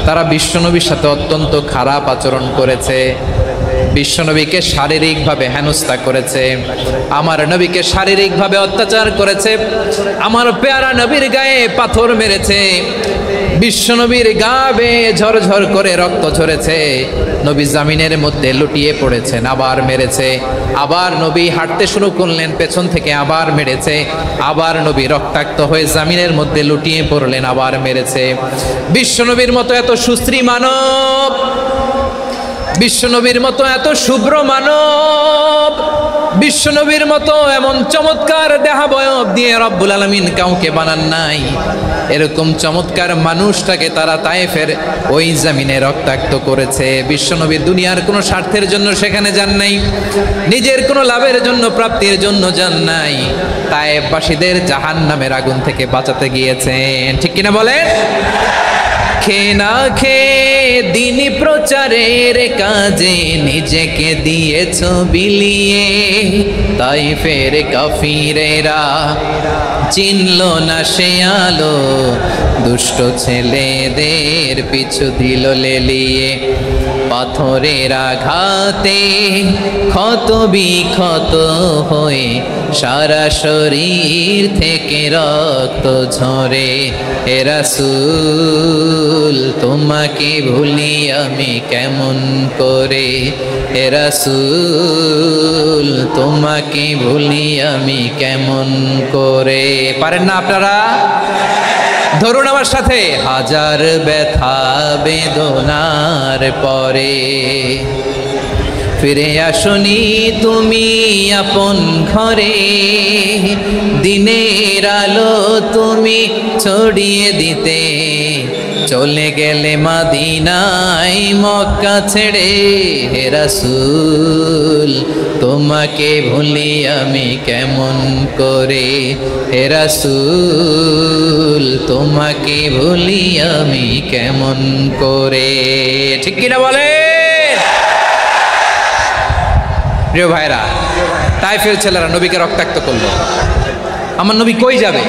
তারা বিশ্বনবীর সাথে অত্যন্ত খারাপ আচরণ করেছে। বিশ্বনবীকে শারীরিকভাবে হেনস্থা করেছে, আমার নবীকে শারীরিকভাবে অত্যাচার করেছে, আমার পেয়ারা নবীর গায়ে পাথর মেরেছে, বিশ্বনবীর গা বেয়ে ঝরঝর করে রক্ত ঝরেছে, নবী জামিনের মধ্যে লুটিয়ে পড়েছেন, আবার মেরেছে, আবার নবী হাঁটতে শুরু করলেন, পেছন থেকে আবার মেরেছে, আবার নবী রক্তাক্ত হয়ে জামিনের মধ্যে লুটিয়ে পড়লেন, আবার মেরেছে। বিশ্বনবীর মতো এত সুশ্রী মানব, বিশ্বনবীর মতো এত শুভ্র মানব, বিশ্বনবীর মতো এমন চমৎকার দেহাবয়ব দিয়ে রব্বুল আলামিন কাউকে বানান নাই। এরকম চমৎকার মানুষটাকে তারা তায়েফের ওই জমিনে রক্তাক্ত করেছে। বিশ্বনবী দুনিয়ার কোনো স্বার্থের জন্য সেখানে যান নাই, নিজের কোনো লাভের জন্য, প্রাপ্তির জন্য যান নাই, তায়েফবাসীদের জাহান্নামের আগুন থেকে বাঁচাতে গিয়েছেন। ঠিক কিনা বলেন? খেয়ে না খেয়ে দিন প্রচারের কাজে নিজেকে দিয়েছ বিলিয়ে, তাইফের কাফিরেরা চিনল না সে আলো, দুষ্ট ছেলেদের পিছু দিল লেলিয়ে, পাথরের আঘাতে ক্ষত বিক্ষত হয়ে সারা শরীর থেকে রক্ত ঝরে। হে রাসূল তোমাকে ভুলি আমি কেমন করে, হে রাসূল তোমাকে ভুলি আমি কেমন করে। পারেন না আপনারা? ধরুন আমার সাথে। হাজার ব্যথা বেদনার পরে ফিরে আসনি তুমি আপন ঘরে, দিনের আলো তুমি ছড়িয়ে দিতে, চলে গেলে মদিনায় মক্কা ছেড়ে। হে রাসূল তোমাকে ভুলি আমি কেমন করে, হে রাসূল তোমাকে ভুলি আমি কেমন করে। ঠিক কিনা বলে? প্রিয় ভাইরা, তায়েফের ছেলেরা নবীকে রক্তাক্ত করলো। আমার নবী কই যাবে?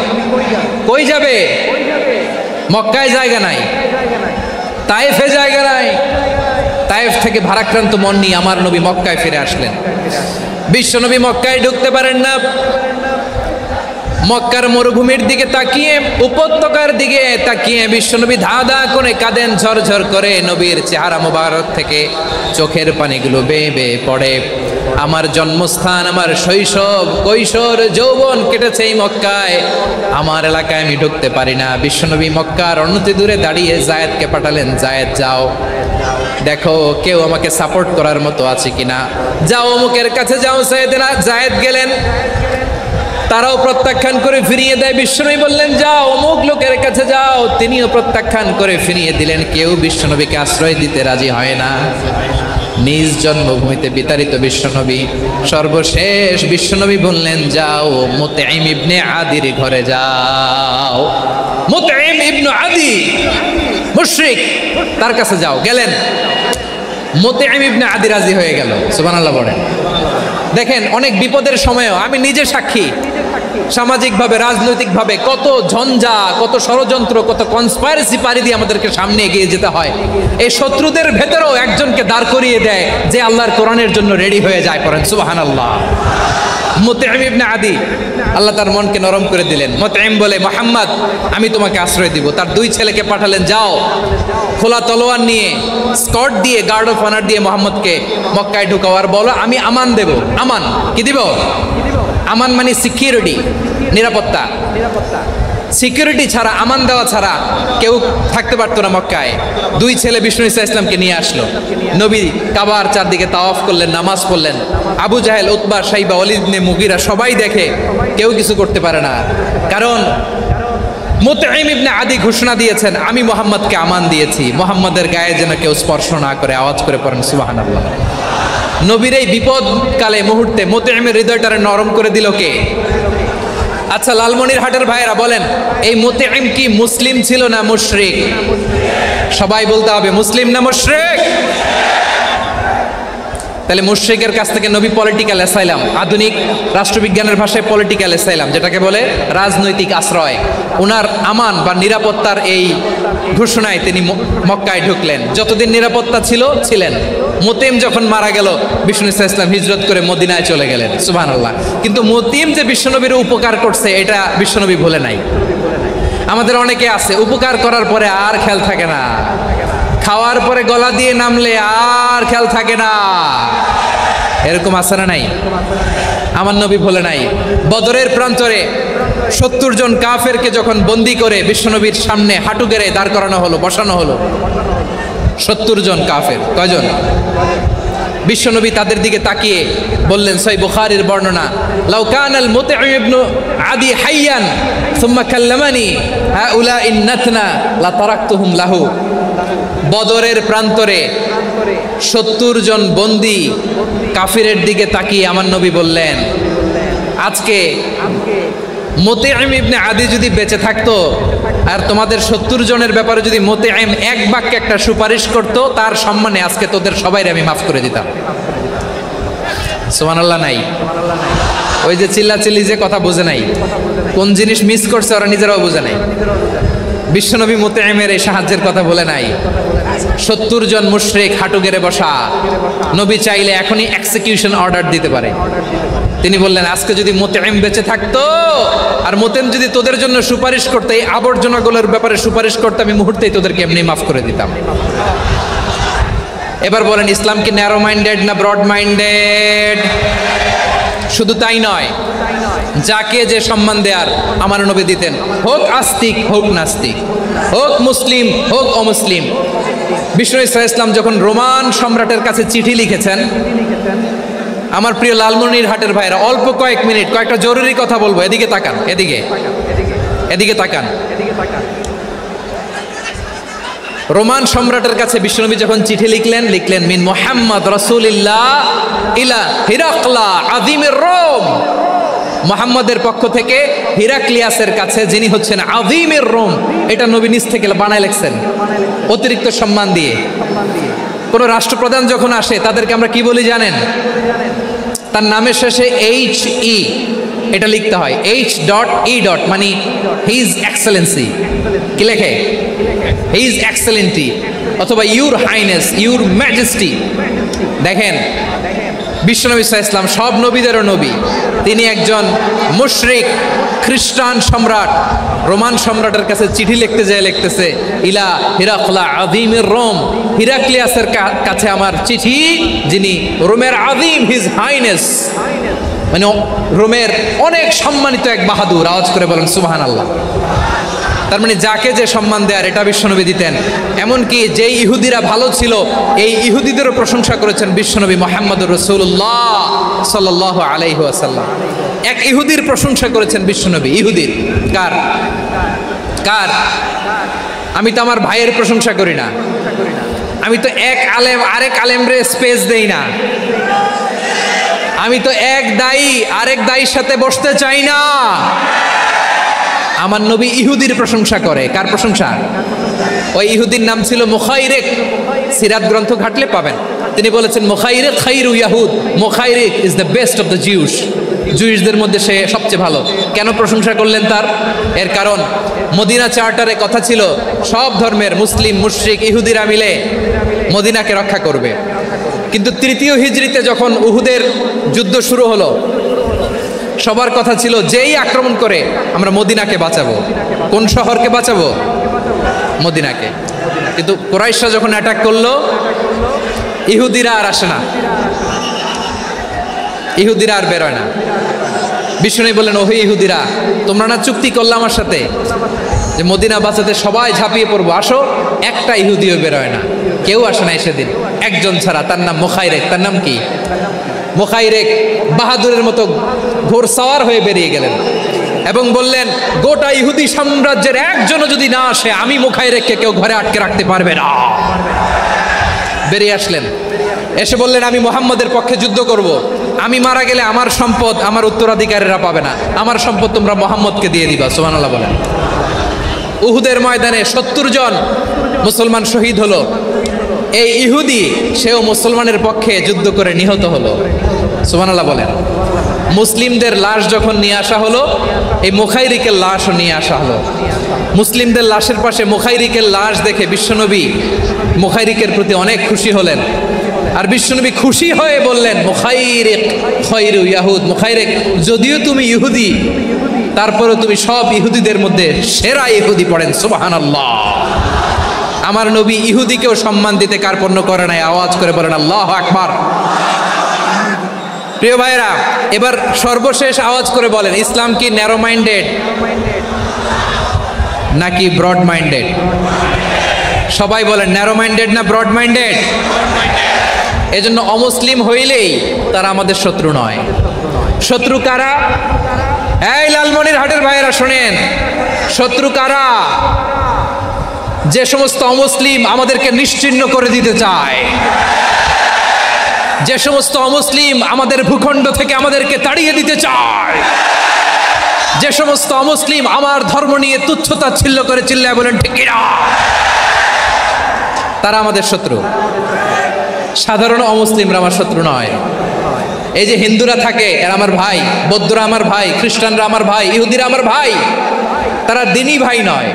কই যাবে? মক্কায় জায়গা নাই, তায়েফে জায়গা নাই। তায়েফ থেকে ভারাক্রান্ত মন নিয়ে আমার নবী মক্কায় ফিরে আসলেন। বিশ্ব নবী মক্কায় ঢুকতে পারেন না। মক্কার মরুভূমির দিকে তাকিয়ে, উপত্যকার দিকে তাকিয়ে বিশ্বনবী ধা ধা করে কাঁদেন, ঝরঝর করে নবীর চেহারা মোবারক থেকে চোখের পানিগুলো বেয়ে বেয়ে পড়ে। আমার জন্মস্থান, আমার শৈশব, কৈশোর, যৌবন কেটেছে এই মক্কায়, আমার এলাকায় আমি ঢুকতে পারি না। বিশ্বনবী মক্কার অনতি দূরে দাঁড়িয়ে জায়েদকে পাঠালেন, জায়েদ যাও দেখো কেউ আমাকে সাপোর্ট করার মতো আছে কিনা, যাও অমুকের কাছে যাও। জায়েদ গেলেন, তারাও প্রত্যাখ্যান করে ফিরিয়ে দেয়। বিশ্বনবী বললেন যাও অমুক লোকের কাছে যাও, তিনিও প্রত্যাখ্যান করে ফিরিয়ে দিলেন। কেউ বিশ্বনবীকে আশ্রয় দিতে রাজি হয় না। নিজ জন্মভূমিতে বিতাড়িত বিশ্বনবী, সর্বশেষ বিশ্বনবী বললেন যাও মুতঈম ইবনে আদির ঘরে যাও। মুতঈম ইবনে আদি মুশরিক, তার কাছে যাও। গেলেন, মুতঈম ইবনে আদি রাজি হয়ে গেল। সুবহানাল্লাহ বলেন। দেখেন, অনেক বিপদের সময়ও আমি নিজে সাক্ষী, সামাজিকভাবে, রাজনৈতিকভাবে কত ঝঞ্ঝা, কত ষড়যন্ত্র, কত কনস্পাইরেসি পাড়ি দিয়ে আমাদেরকে সামনে এগিয়ে যেতে হয়। এই শত্রুদের ভেতরেও একজনকে দাঁড় করিয়ে দেয় যে আল্লাহর কোরআনের জন্য রেডি হয়ে যায়। পড়েন সুবহানাল্লাহ। মুতঈম ইবনে আদি, আল্লাহ তার মনকে নরম করে দিলেন। মুতঈম বলে, মুহাম্মদ আমি তোমাকে আশ্রয় দিব। তার দুই ছেলেকে পাঠালেন, যাও খোলা তলোয়ার নিয়ে, স্কট দিয়ে, গার্ড অফ অনার দিয়ে মুহাম্মদকে মক্কায় ঢুকাও, আর বলো আমি আমান দেব। আমান কি দিব? আমান মানে সিকিউরিটি, নিরাপত্তা। সিকিউরিটি ছাড়া, আমান দেওয়া ছাড়া কেউ থাকতে পারতো না মক্কায়। দুই ছেলে বিষ্ণু ঈসা ইসলামকে নিয়ে আসলো। নবী কাবার চারদিকে তাওয়াফ করলেন, নামাজ পড়লেন। আবু জাহেল, উতবা, শাইবা, ওয়ালিদ ইবনে মুগীরা সবাই দেখে, কেউ কিছু করতে পারে না। কারণ মুতঈম ইবনে আদি ঘোষণা দিয়েছেন আমি মুহাম্মদকে আমান দিয়েছি, মুহাম্মদের গায়ে যেন কেউ স্পর্শ না করে। আওয়াজ করে পড়েন সুবহানাল্লাহ। নবীর এই বিপদকালে মুহূর্তে মুতঈমের হৃদয়টারে নরম করে দিল কে? আচ্ছা, লালমনিরহাটের ভাইয়েরা বলেন, এই মুতঈম কি মুসলিম ছিল না মুশরিক? সবাই বলতে হবে মুসলিম না মুশরিক? তাহলে মুশরিকের কাছ থেকে নবী পলিটিক্যাল অ্যাসাইলাম, আধুনিক রাষ্ট্রবিজ্ঞানের ভাষায় পলিটিক্যাল অ্যাসাইলাম, যেটাকে বলে রাজনৈতিক আশ্রয়, ওনার আমান বা নিরাপত্তার এই ঘোষণায় তিনি মক্কায় ঢুকলেন। যতদিন নিরাপত্তা ছিলেন। মুতিম যখন মারা গেল, বিষ্ণু ইসলাম হিজরত করে মদিনায় চলে গেলেন। সুবহানাল্লাহ। কিন্তু মুতিম যে বিশ্বনবীর উপকার করছে এটা বিশ্বনবী ভুলে নাই। আমাদের অনেকে আছে উপকার করার পরে আর খেয়াল থাকে না, খাওয়ার পরে গলা দিয়ে নামলে আর খেয়াল থাকে না, এরকম আছে না নাই? আমার নবী ভুলে নাই। বদরের প্রান্তরে 70 জন কাফেরকে যখন বন্দি করে বিশ্বনবীর সামনে হাঁটু গেড়ে দাঁড় করানো হলো, বসানো হলো, 70 জন কাফের। কয়জন? বিশ্বনবী তাদের দিকে তাকিয়ে বললেন, সহিহ বুখারীর বর্ণনা, লাউ কানাল মুতঈম ইবনু আদি হাইয়ান সুম্মা কাল্লামানি হাউলাইন নাতনা লা তারাকতুহুম লাহু। বদরের প্রান্তরে 70 জন বন্দী কাফিরের দিকে তাকিয়ে আমার নবী বললেন, আজকে মুতঈম ইবনে আদি যদি বেঁচে থাকতো আর তোমাদের 70 জনের ব্যাপারে যদি মুতঈম এক বাক্যে একটা সুপারিশ করত, তার সম্মানে আজকে তোদের সবাইকে আমি মাফ করে দিতাম। সুবহানাল্লাহ নাই? ওই যে চিল্লাচিল্লি যে কথা বোঝে নাই, কোন জিনিস মিস করছে ওরা নিজেরাও বোঝে নাই। বিশ্বনবী মুতঈমের এই সাহায্যের কথা বলে নাই। 70 জন মুশরিক হাঁটু গেড়ে বসা, নবী চাইলে এখনই এক্সিকিউশন অর্ডার দিতে পারে। তিনি বললেন, আজকে যদি মুতঈম বেঁচে থাকতো আর মুতঈম যদি তোদের জন্য সুপারিশ করতে, এই আবর্জনাগুলোর ব্যাপারে সুপারিশ করতে, আমি মুহূর্তেই তোদেরকে এমনি মাফ করে দিতাম। এবার বলেন, ইসলাম কি ন্যারো মাইন্ডেড না ব্রড মাইন্ডেড? শুধু তাই নয়, যাকে যে সম্মান দেয়ার আমার নবী দিতেন, হোক আস্তিক হোক নাস্তিক, হোক মুসলিম হোক অমুসলিম। বিষ্ণু ইসলাম যখন রোমান সম্রাটের কাছে চিঠি লিখেছেন, আমার প্রিয় লালমনিরহাটের ভাইরা, অল্প কয়েক মিনিট কয়েকটা জরুরি কথা বলবো, এদিকে তাকান, এদিকে তাকান। রোমান সম্রাটের কাছে বিশ্বনবী যখন চিঠি লিখলেন মিন মুহাম্মদ রাসূলিল্লাহ ইলা হিরাকলা আযীমির রোম। মুহাম্মদের পক্ষ থেকে হিরাক্লিয়াসের কাছে, যিনি হচ্ছেন আযীমির রোম। এটা নবী নিজ থেকে বানায় লিখছেন, অতিরিক্ত সম্মান দিয়ে। কোন রাষ্ট্রপ্রধান যখন আসে তাদেরকে আমরা কি বলি জানেন? তার নামের শেষে HE এটা লিখতে হয়, H.E. মানে হিজ এক্সেলেন্সি। কি লেখে? হিজ এক্সেলেন্টি, অথবা ইউর হাইনেস, ইউর ম্যাজেস্টি। দেখেন, বিশ্বনবী সাল্লাল্লাহু আলাইহি ওয়াসাল্লাম সব নবীদেরও নবী। তিনি একজন মুশরিক খ্রিস্টান সম্রাট, রোমান সম্রাটের কাছে চিঠি লিখতে যায়, লিখতেছে, ইলা হিরাকলা আযীমির রোম, হিরাক্লিয়াসের কাছে আমার চিঠি, যিনি রোমের আযীম, হিজ হাইনেস, মানে রোমের অনেক সম্মানিত এক বাহাদুর। আওয়াজ করে বলেন সুবহানাল্লাহ। তার মানে যাকে যে সম্মান দেয়ার এটা বিশ্বনবী দিতেন। এমনকি যেই ইহুদিরা ভালো ছিল, এই ইহুদিদেরও প্রশংসা করেছেন বিশ্বনবী মুহাম্মদুর রাসূলুল্লাহ সাল্লাল্লাহু আলাইহি ওয়াসাল্লাম। এক ইহুদির প্রশংসা করেছেন বিশ্বনবী। ইহুদির কার? আমি তো আমার ভাইয়ের প্রশংসা করি না, আমি তো এক আলেম আরেক আলেমরে স্পেস দেই না, আমি তো এক দায়ী আরেক দায়ীর সাথে বসতে চাই না। আমার নবী ইহুদির প্রশংসা করে। কার প্রশংসা? ওই ইহুদির নাম ছিল মুখাইরিক। সিরাত গ্রন্থ ঘাটলে পাবেন। তিনি বলেছেন, মুখাইরিক খাইরু ইয়াহুদ, Mukhairiq is the best of the Jews. জুইশদের মধ্যে সে সবচেয়ে ভালো। কেন প্রশংসা করলেন তার? এর কারণ মদিনা চার্টারে কথা ছিল, সব ধর্মের মুসলিম, মুশরিক, ইহুদিরা মিলে মদিনাকে রক্ষা করবে। কিন্তু 3য় হিজরিতে যখন উহুদের যুদ্ধ শুরু হলো, সবার কথা ছিল যেই আক্রমণ করে আমরা মদিনাকে বাঁচাবো। কোন শহরকে বাঁচাবো? মদিনাকে। কিন্তু কুরাইশরা যখন অ্যাটাক করলো, ইহুদিরা আর আসে না, ইহুদিরা আর বেরোয় না। বিষ্ণু বললেন, ওহে ইহুদিরা, তোমরা না চুক্তি করলে আমার সাথে যে মদিনা বাঁচাতে সবাই ঝাঁপিয়ে পড়বো, আসো। একটা ইহুদিও বেরোয় না, কেউ আসে না সেদিন, একজন ছাড়া। তার নাম মুখাইরিক। তার নাম কি? মুখাইরিক বাহাদুরের মতো ঘোড়সাওয়ার হয়ে বেরিয়ে গেলেন এবং বললেন, গোটা ইহুদি সাম্রাজ্যের একজনও যদি না আসে, আমি মুখাইরিককে কেউ ঘরে আটকে রাখতে পারবে না। বেরিয়ে আসলেন, এসে বললেন, আমি মুহাম্মদের পক্ষে যুদ্ধ করব। আমি মারা গেলে আমার সম্পদ আমার উত্তরাধিকারীরা পাবে না, আমার সম্পদ তোমরা মুহাম্মদকে দিয়ে দিবা। সুবহানাল্লাহ বলেন। উহুদের ময়দানে 70 জন মুসলমান শহীদ হলো। এই ইহুদি সেও মুসলমানের পক্ষে যুদ্ধ করে নিহত হলো। সুবহানাল্লাহ বলেন। মুসলিমদের লাশ যখন নিয়ে আসা হলো, এই মুখাইরিকের লাশও নিয়ে আসা হলো। মুসলিমদের লাশের পাশে মুখাইরিকের লাশ দেখে বিশ্বনবী মুখাইরিকের প্রতি অনেক খুশি হলেন। আর বিশ্বনবী খুশি হয়ে বললেন, মুখাইরিক খয়রু ইয়াহুদ, মুখাইরিক যদিও তুমি ইহুদি, তারপরেও তুমি সব ইহুদিদের মধ্যে সেরা ইহুদি। পড়েন সুবহানাল্লাহ। আমার নবী ইহুদিকেও সম্মান দিতে কার্পণ্য করে নাই। আওয়াজ করে বলেন আল্লাহু আকবার। প্রিয় ভাইরা, এবার সর্বশেষ আওয়াজ করে বলেন, ইসলাম কি ন্যারো মাইন্ডেড নাকি ব্রড মাইন্ডেড? সবাই বলেন ন্যারো মাইন্ডেড না ব্রড মাইন্ডেড? এজন্য অমুসলিম হইলেই তারা আমাদের শত্রু নয়। শত্রু কারা? এই লালমনিরহাটের ভাইয়েরা শোনেন, শত্রু কারা? যে সমস্ত অমুসলিম আমাদেরকে নিশ্চিহ্ন করে দিতে চায়, যে সমস্ত অমুসলিম আমাদের ভূখণ্ড থেকে আমাদেরকে তাড়িয়ে দিতে চায়, যে সমস্ত অমুসলিম আমার ধর্ম নিয়ে তুচ্ছতাচ্ছিল্য করে চিল্লায় বলেন ঠিক কিনা, তারা আমাদের শত্রু। সাধারণ অমুসলিমরা আমার শত্রু নয়। এই যে হিন্দুরা থাকে এরা আমার ভাই, বৌদ্ধরা আমার ভাই, খ্রিস্টানরা আমার ভাই, ইহুদিরা আমার ভাই। তারা দিনই ভাই নয়,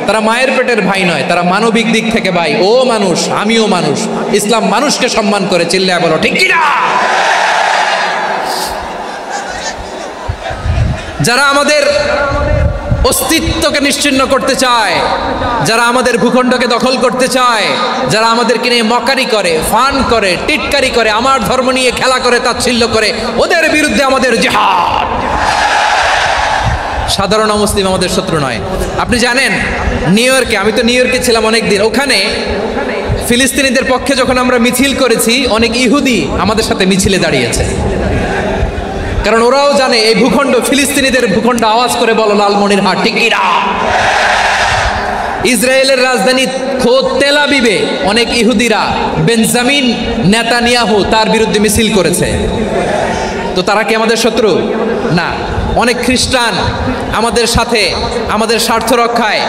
তারা মায়ের পেটের ভাই নয়, তারা মানবিক দিক থেকে ভাই। ও মানুষ, আমিও মানুষ। ইসলাম মানুষকে সম্মান করে, চিল্লায় বলো ঠিক কিনা। যারা আমাদের অস্তিত্বকে নিশ্চিহ্ন করতে চায়, যারা আমাদের ভূখণ্ডকে দখল করতে চায়, যারা আমাদেরকে নিয়ে মকারি করে, ফান করে, টিটকারি করে, আমার ধর্ম নিয়ে খেলা করে, তাচ্ছিল্য করে, ওদের বিরুদ্ধে আমাদের জিহাদ। সাধারণ মুসলিম আমাদের শত্রু নয়। আপনি জানেন নিউ ইয়র্কে, আমি তো নিউ ইয়র্কে ছিলাম অনেকদিন, ওখানে ফিলিস্তিনিদের পক্ষে যখন আমরা মিছিল করেছি, অনেক ইহুদি আমাদের সাথে মিছিলে দাঁড়িয়েছে। কারণ ওরাও জানে এই ভূখণ্ড ফিলিস্তিনিদের ভূখণ্ড। আওয়াজ করে বলো লালমনিরহাট ঠিক কিনা। ইসরায়েলের রাজধানী খোদ তেল আবিবে অনেক ইহুদিরা বেঞ্জামিন নেতানিয়াহু তার বিরুদ্ধে মিছিল করেছে। তো তারা কি আমাদের শত্রু? না। অনেক খ্রিস্টান আমাদের সাথে আমাদের স্বার্থ রক্ষায়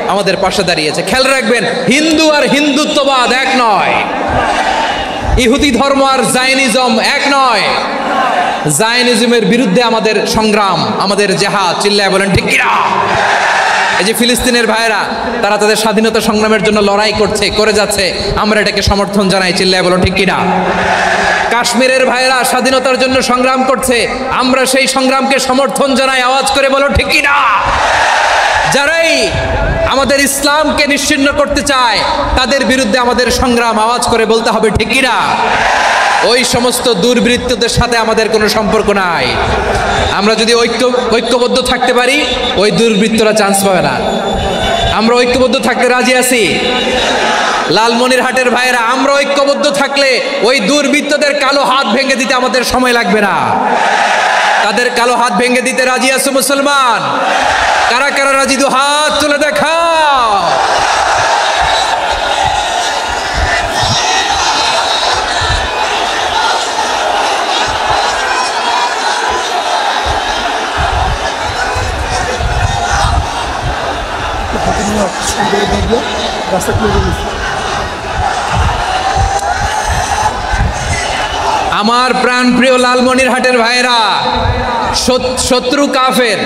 আমাদের পাশে দাঁড়িয়েছে। খেয়াল রাখবেন, হিন্দু আর হিন্দুত্ববাদ এক নয়, ইহুদি ধর্ম আর জায়নিজম এক নয়। জায়নিজমের বিরুদ্ধে আমাদের সংগ্রাম, আমাদের জেহাদ, চিল্লায় বলেন ঠিক কিনা। এই যে ফিলিস্তিনের ভাইয়েরা, তারা তাদের স্বাধীনতা সংগ্রামের জন্য লড়াই করছে, করে যাচ্ছে, আমরা এটাকে সমর্থন জানাই, চিল্লায় বলো ঠিক কিনা। কাশ্মীরের ভাইয়েরা স্বাধীনতার জন্য সংগ্রাম করছে, আমরা সেই সংগ্রামকে সমর্থন জানাই, আওয়াজ করে বলো ঠিক কিনা। যারাই আমাদের ইসলামকে নিশ্চিহ্ন করতে চায় তাদের বিরুদ্ধে আমাদের সংগ্রাম, আওয়াজ করে বলতে হবে ঠিক কিনা। ওই সমস্ত দুর্বৃত্তদের সাথে আমাদের কোনো সম্পর্ক নাই। আমরা যদি ঐক্যবদ্ধ থাকতে পারি, ওই দুর্বৃত্তরা চান্স পাবে না। আমরা ঐক্যবদ্ধ থাকতে রাজি আছি। লালমনিরহাটের ভাইয়েরা, আমরা ঐক্যবদ্ধ থাকলে ওই দুর্বৃত্তদের কালো হাত ভেঙে দিতে আমাদের সময় লাগবে না। তাদের কালো হাত ভেঙে দিতে রাজি আছো মুসলমান? কারা কারা রাজি? দু হাত তুলে দেখাও। আমার প্রাণ প্রিয় লালমনিরহাটের ভাইরা, শত্রু কাফের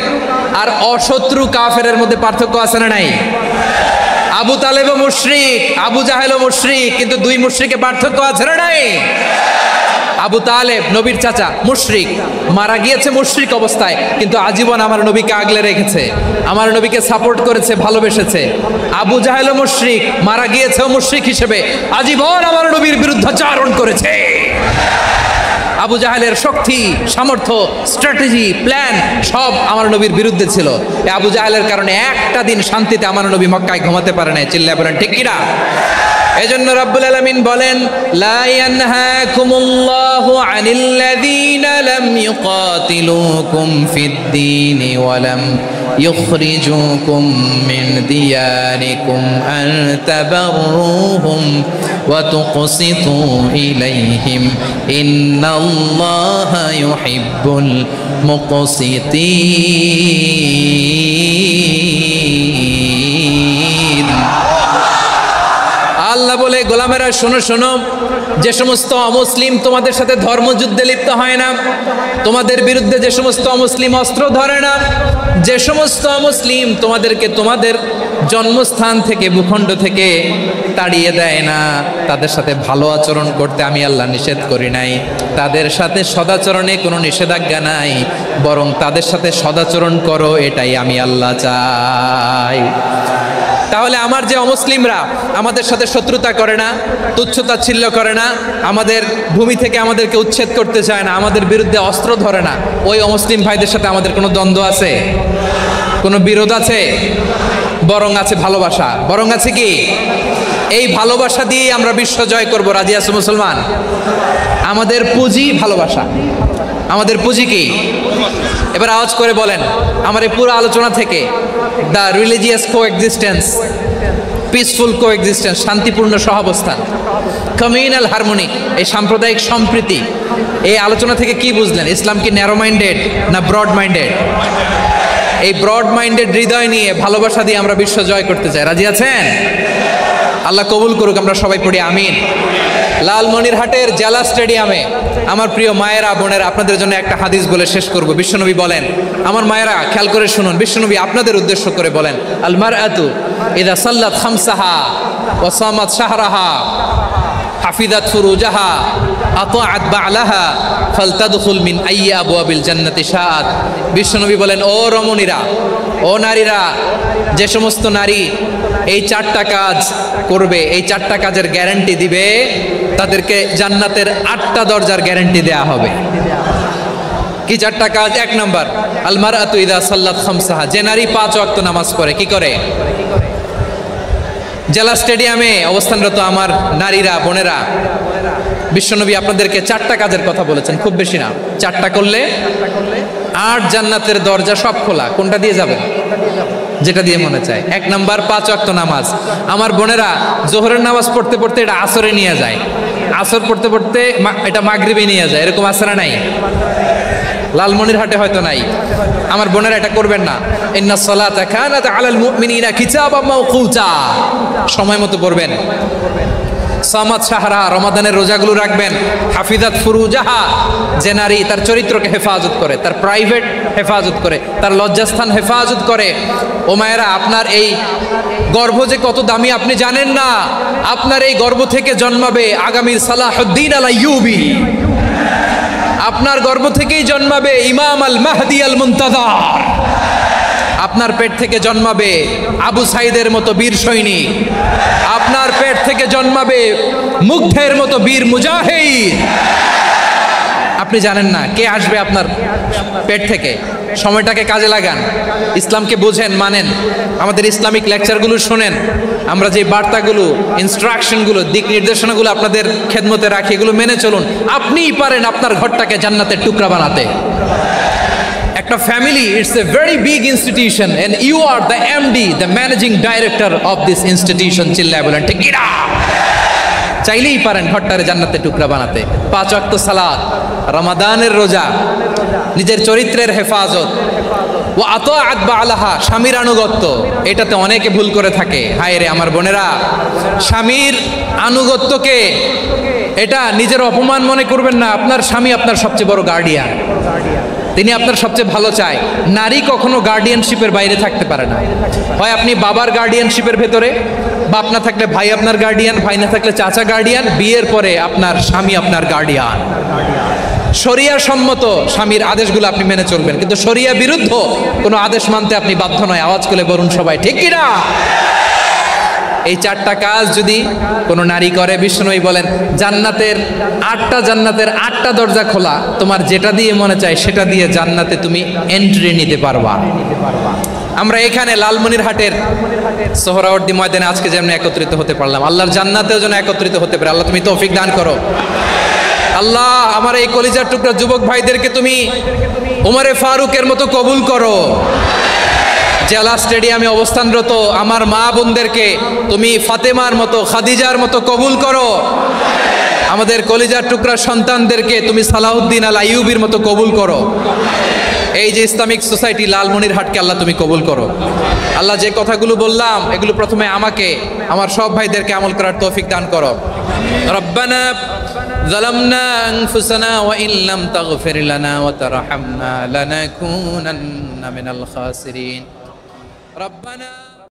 আর অশত্রু কাফেরের মধ্যে পার্থক্য আছে না নাই? আবু তালেবও মুশরিক, আবু জাহেলও মুশরিক, কিন্তু দুই মুশরিকে পার্থক্য আছে না নাই? আবু তালেব নবীর চাচা, মুশরিক, মারা গিয়েছে মুশরিক অবস্থায়, কিন্তু আজীবন আমার নবীকে আগলে রেখেছে, আমার নবীকে সাপোর্ট করেছে, ভালোবেসেছে। আবু জাহেলও মুশরিক, মারা গিয়েছেও মুশরিক হিসেবে, আজীবন আমার নবীর বিরুদ্ধাচারণ করেছে। আবু জাহেলের শক্তি, সামর্থ্য, স্ট্র্যাটেজি, প্ল্যান সব আমার নবীর বিরুদ্ধে ছিল। এই আবু জাহেলের কারণে একটা দিন শান্তিতে আমার নবী মক্কায় ঘুমাতে পারে নাই, চিল্লায় বলেন ঠিক কিনা। এজন্য রব্বুল আলামিন বলেন, লা ইয়ানহাকুমুল্লাহু আনিল্লাযীনা লাম ইউকাতিলুকুম ফিদ-দীনি ওয়া লাম ইখরিজুকুম মিন দিয়ারিকুম আন তাবাররুহুম ওয়া তুকসিতু ইলাইহিম ইন্নাল্লাহা ইউহিব্বুল মুকসিতিন। আল্লাহ আল্লাহ বলে, গোলামেরা শোনো শোনো, যে সমস্ত অমুসলিম তোমাদের সাথে ধর্মযুদ্ধে লিপ্ত হয় না, তোমাদের বিরুদ্ধে যে সমস্ত অমুসলিম অস্ত্র ধরে না, যে সমস্ত অমুসলিম তোমাদেরকে তোমাদের জন্মস্থান থেকে, ভূখণ্ড থেকে তাড়িয়ে দেয় না, তাদের সাথে ভালো আচরণ করতে আমি আল্লাহ নিষেধ করি নাই। তাদের সাথে সদাচরণে কোনো নিষেধাজ্ঞা নাই, বরং তাদের সাথে সদাচরণ করো, এটাই আমি আল্লাহ চাই। তাহলে আমার যে অমুসলিমরা আমাদের সাথে শত্রুতা করে না, তুচ্ছতাচ্ছিল্য করে না, আমাদের ভূমি থেকে আমাদেরকে উচ্ছেদ করতে চায় না, আমাদের বিরুদ্ধে অস্ত্র ধরে না, ওই অমুসলিম ভাইদের সাথে আমাদের কোনো দ্বন্দ্ব আছে? কোনো বিরোধ আছে? বরং আছে ভালোবাসা। বরং আছে কি? এই ভালোবাসা দিয়েই আমরা বিশ্ব জয় করব। রাজি আছো মুসলমান? আমাদের পুঁজি ভালোবাসা। আমাদের পুঁজি কি? এবার আওয়াজ করে বলেন, আমার এই পুরো আলোচনা থেকে the religious coexistence, peaceful coexistence, শান্তিপূর্ণ সহাবস্থান, কমিউনাল হারমোনি, এই সাম্প্রদায়িক সম্প্রীতি, এই আলোচনা থেকে কি বুঝলেন? ইসলাম কি ন্যারো মাইন্ডেড না ব্রড মাইন্ডেড? এই ব্রড মাইন্ডেড হৃদয় নিয়ে, ভালোবাসা দিয়ে আমরা বিশ্ব জয় করতে চাই। রাজি আছেন? আল্লাহ কবুল করুক। আমরা সবাই পড়ি আমিন। লালমনিরহাটের জেলা স্টেডিয়ামে আমার প্রিয় মায়েরা, বোনেরা, আপনাদের জন্য একটা হাদিস বলে শেষ করব। বিশ্বনবী বলেন, আমার মায়েরা খেয়াল করে শুনুন, বিশ্বনবী আপনাদের উদ্দেশ্য করে বলেন, আল মারআতু ইযা সাল্লাত খামসাহা ওয়া সামাত শাহরাহা হাফিজাত ফুরুজাহা আতাআত বা'লাহা ফালতাদখুল মিন আইয়ি আবওয়াবিল জান্নাতি শাআত। বিশ্বনবী বলেন, ও রমণীরা, ও নারীরা, যে সমস্ত নারী এই 4টা কাজ করবে, এই 4টা কাজের গ্যারান্টি দিবে, তাদেরকে জান্নাতের 8টা দরজার গ্যারান্টি দেয়া হবে। কি 4টা কাজ? 1 নাম্বার, আল মারআতু ইযা সাল্লাত খামসাহা, যে নারী 5 ওয়াক্ত নামাজ পড়ে। কি করে? জেলা স্টেডিয়ামে অবস্থানরত আমার নারীরা, বোনেরা, বিশ্বনবী আপনাদেরকে 4টা কাজের কথা বলেছেন, খুব বেশি না। 4টা করলে 8 জান্নাতের দরজা সব খোলা। কোনটা দিয়ে যাবেন? যেটা দিয়ে মনে চায়। 1 নাম্বার 5 ওয়াক্ত নামাজ। আমার বোনেরা জোহরের নামাজ পড়তে পড়তে এটা আসরে নিয়ে যায়, আসর পড়তে পড়তে এটা মাগরিবে নিয়ে যায়। এরকম আসরা নাই? লালমনিরহাটে হয়তো নাই। আমার বোনেরা এটা করবেন না। ইন্নাস সালাতা কানাত আলাল মুমিনিনা কিতাবাম মাওকুতা, সময় মতো পড়বেন। সামাত শাহরা, রমাদানের রোজাগুলো রাখবেন। হাফিজাত ফুরুজাহা, যে নারী তার চরিত্রকে হেফাজত করে, তার প্রাইভেট হেফাজত করে, তার লজ্জাস্থান হেফাজত করে। ও মায়েরা, আপনার এই গর্ভ যে কত দামি আপনি জানেন না। আপনার এই গর্ভ থেকে জন্মাবে আগামীর সালাহুদ্দিন আল আইয়ুবী। আপনার গর্ভ থেকেই জন্মাবে ইমাম আল মাহদি আল মুনতাজার। আপনার পেট থেকে জন্মাবে আবু সাইদের মতো বীর সৈনিক। আপনার পেট থেকে জন্মাবে মুগ্ধের মতো বীর মুজাহিদ। আপনি জানেন না কে আসবে আপনার পেট থেকে। সময়টাকে কাজে লাগান, ইসলামকে বুঝেন, মানেন, আমাদের ইসলামিক লেকচারগুলো শোনেন। আমরা যে বার্তাগুলো, ইনস্ট্রাকশনগুলো, দিক নির্দেশনাগুলো আপনাদের খেদমতে রাখি, এগুলো মেনে চলুন। আপনিই পারেন আপনার ঘরটাকে জান্নাতের টুকরা বানাতে। একটা family, it's a very big institution and you are the MD, the managing director of this institution. চিল্লায় বলেন ঠিক কিনা? চাইলেই পারেন ঘরটারে জান্নাতের টুকরা বানাতে। 5 ওয়াক্ত সালাত, রমাদানের রোজা, নিজের চরিত্রের হেফাজত, ও আতাআত বা'লাহা, স্বামীর আনুগত্য। এটাতে অনেকে ভুল করে থাকে। হায় রে আমার বোনেরা, স্বামীর আনুগত্যকে এটা নিজের অপমান মনে করবেন না। আপনার স্বামী আপনার সবচেয়ে বড় গার্ডিয়ান, তিনি আপনার সবচেয়ে ভালো চায়। নারী কখনো গার্ডিয়ানশিপের বাইরে থাকতে পারে না। হয় আপনি বাবার গার্ডিয়ানশিপের ভেতরে, বাপ না থাকলে ভাই আপনার গার্ডিয়ান, ভাই না থাকলে চাচা গার্ডিয়ান, বিয়ের পরে আপনার স্বামী আপনার গার্ডিয়ান। শরিয়া সম্মত স্বামীর আদেশগুলো আপনি মেনে চলবেন, কিন্তু শরিয়া বিরুদ্ধ কোনো আদেশ মানতে আপনি বাধ্য নয়। আওয়াজ করে বলুন সবাই ঠিক কিনা? এই 4টা কাজ যদি কোনো নারী করে, বিষ্ণুই বলেন জান্নাতের 8টা দরজা খোলা। তোমার যেটা দিয়ে মনে চায় সেটা দিয়ে জান্নাতে তুমি এন্ট্রি নিতে পারবা। আমরা এখানে লালমনিরহাটের সোহরাওয়ার্দী ময়দানে আজকে যেমন একত্রিত হতে পারলাম, আল্লাহর জান্নাতেও যেন একত্রিত হতে পারে। আল্লাহ তুমি তৌফিক দান করো। আল্লাহ আমার এই কলিজার টুকরা যুবক ভাইদেরকে তুমি উমরে ফারুকের মতো কবুল করো। জেলা স্টেডিয়ামে অবস্থানরত আমার মা বোনদেরকে তুমি ফাতেমার মতো, খাদিজার মতো কবুল করো। আমাদের কলিজার টুকরা সন্তানদেরকে তুমি সালাউদ্দিন আল আইয়ুবীর মতো কবুল করো। এই যে ইসলামিক সোসাইটি লালমনিরহাটকে আল্লাহ তুমি কবুল করো। আল্লাহ যে কথাগুলো বললাম এগুলো প্রথমে আমাকে, আমার সব ভাইদেরকে আমল করার তৌফিক দান করো। রব্বানা যালামনা আনফুসানা ওয়া ইন লাম তাগফির লানা ওয়া তারহামনা লানাকুনান্না মিনাল খাসিরিন। রব্বানা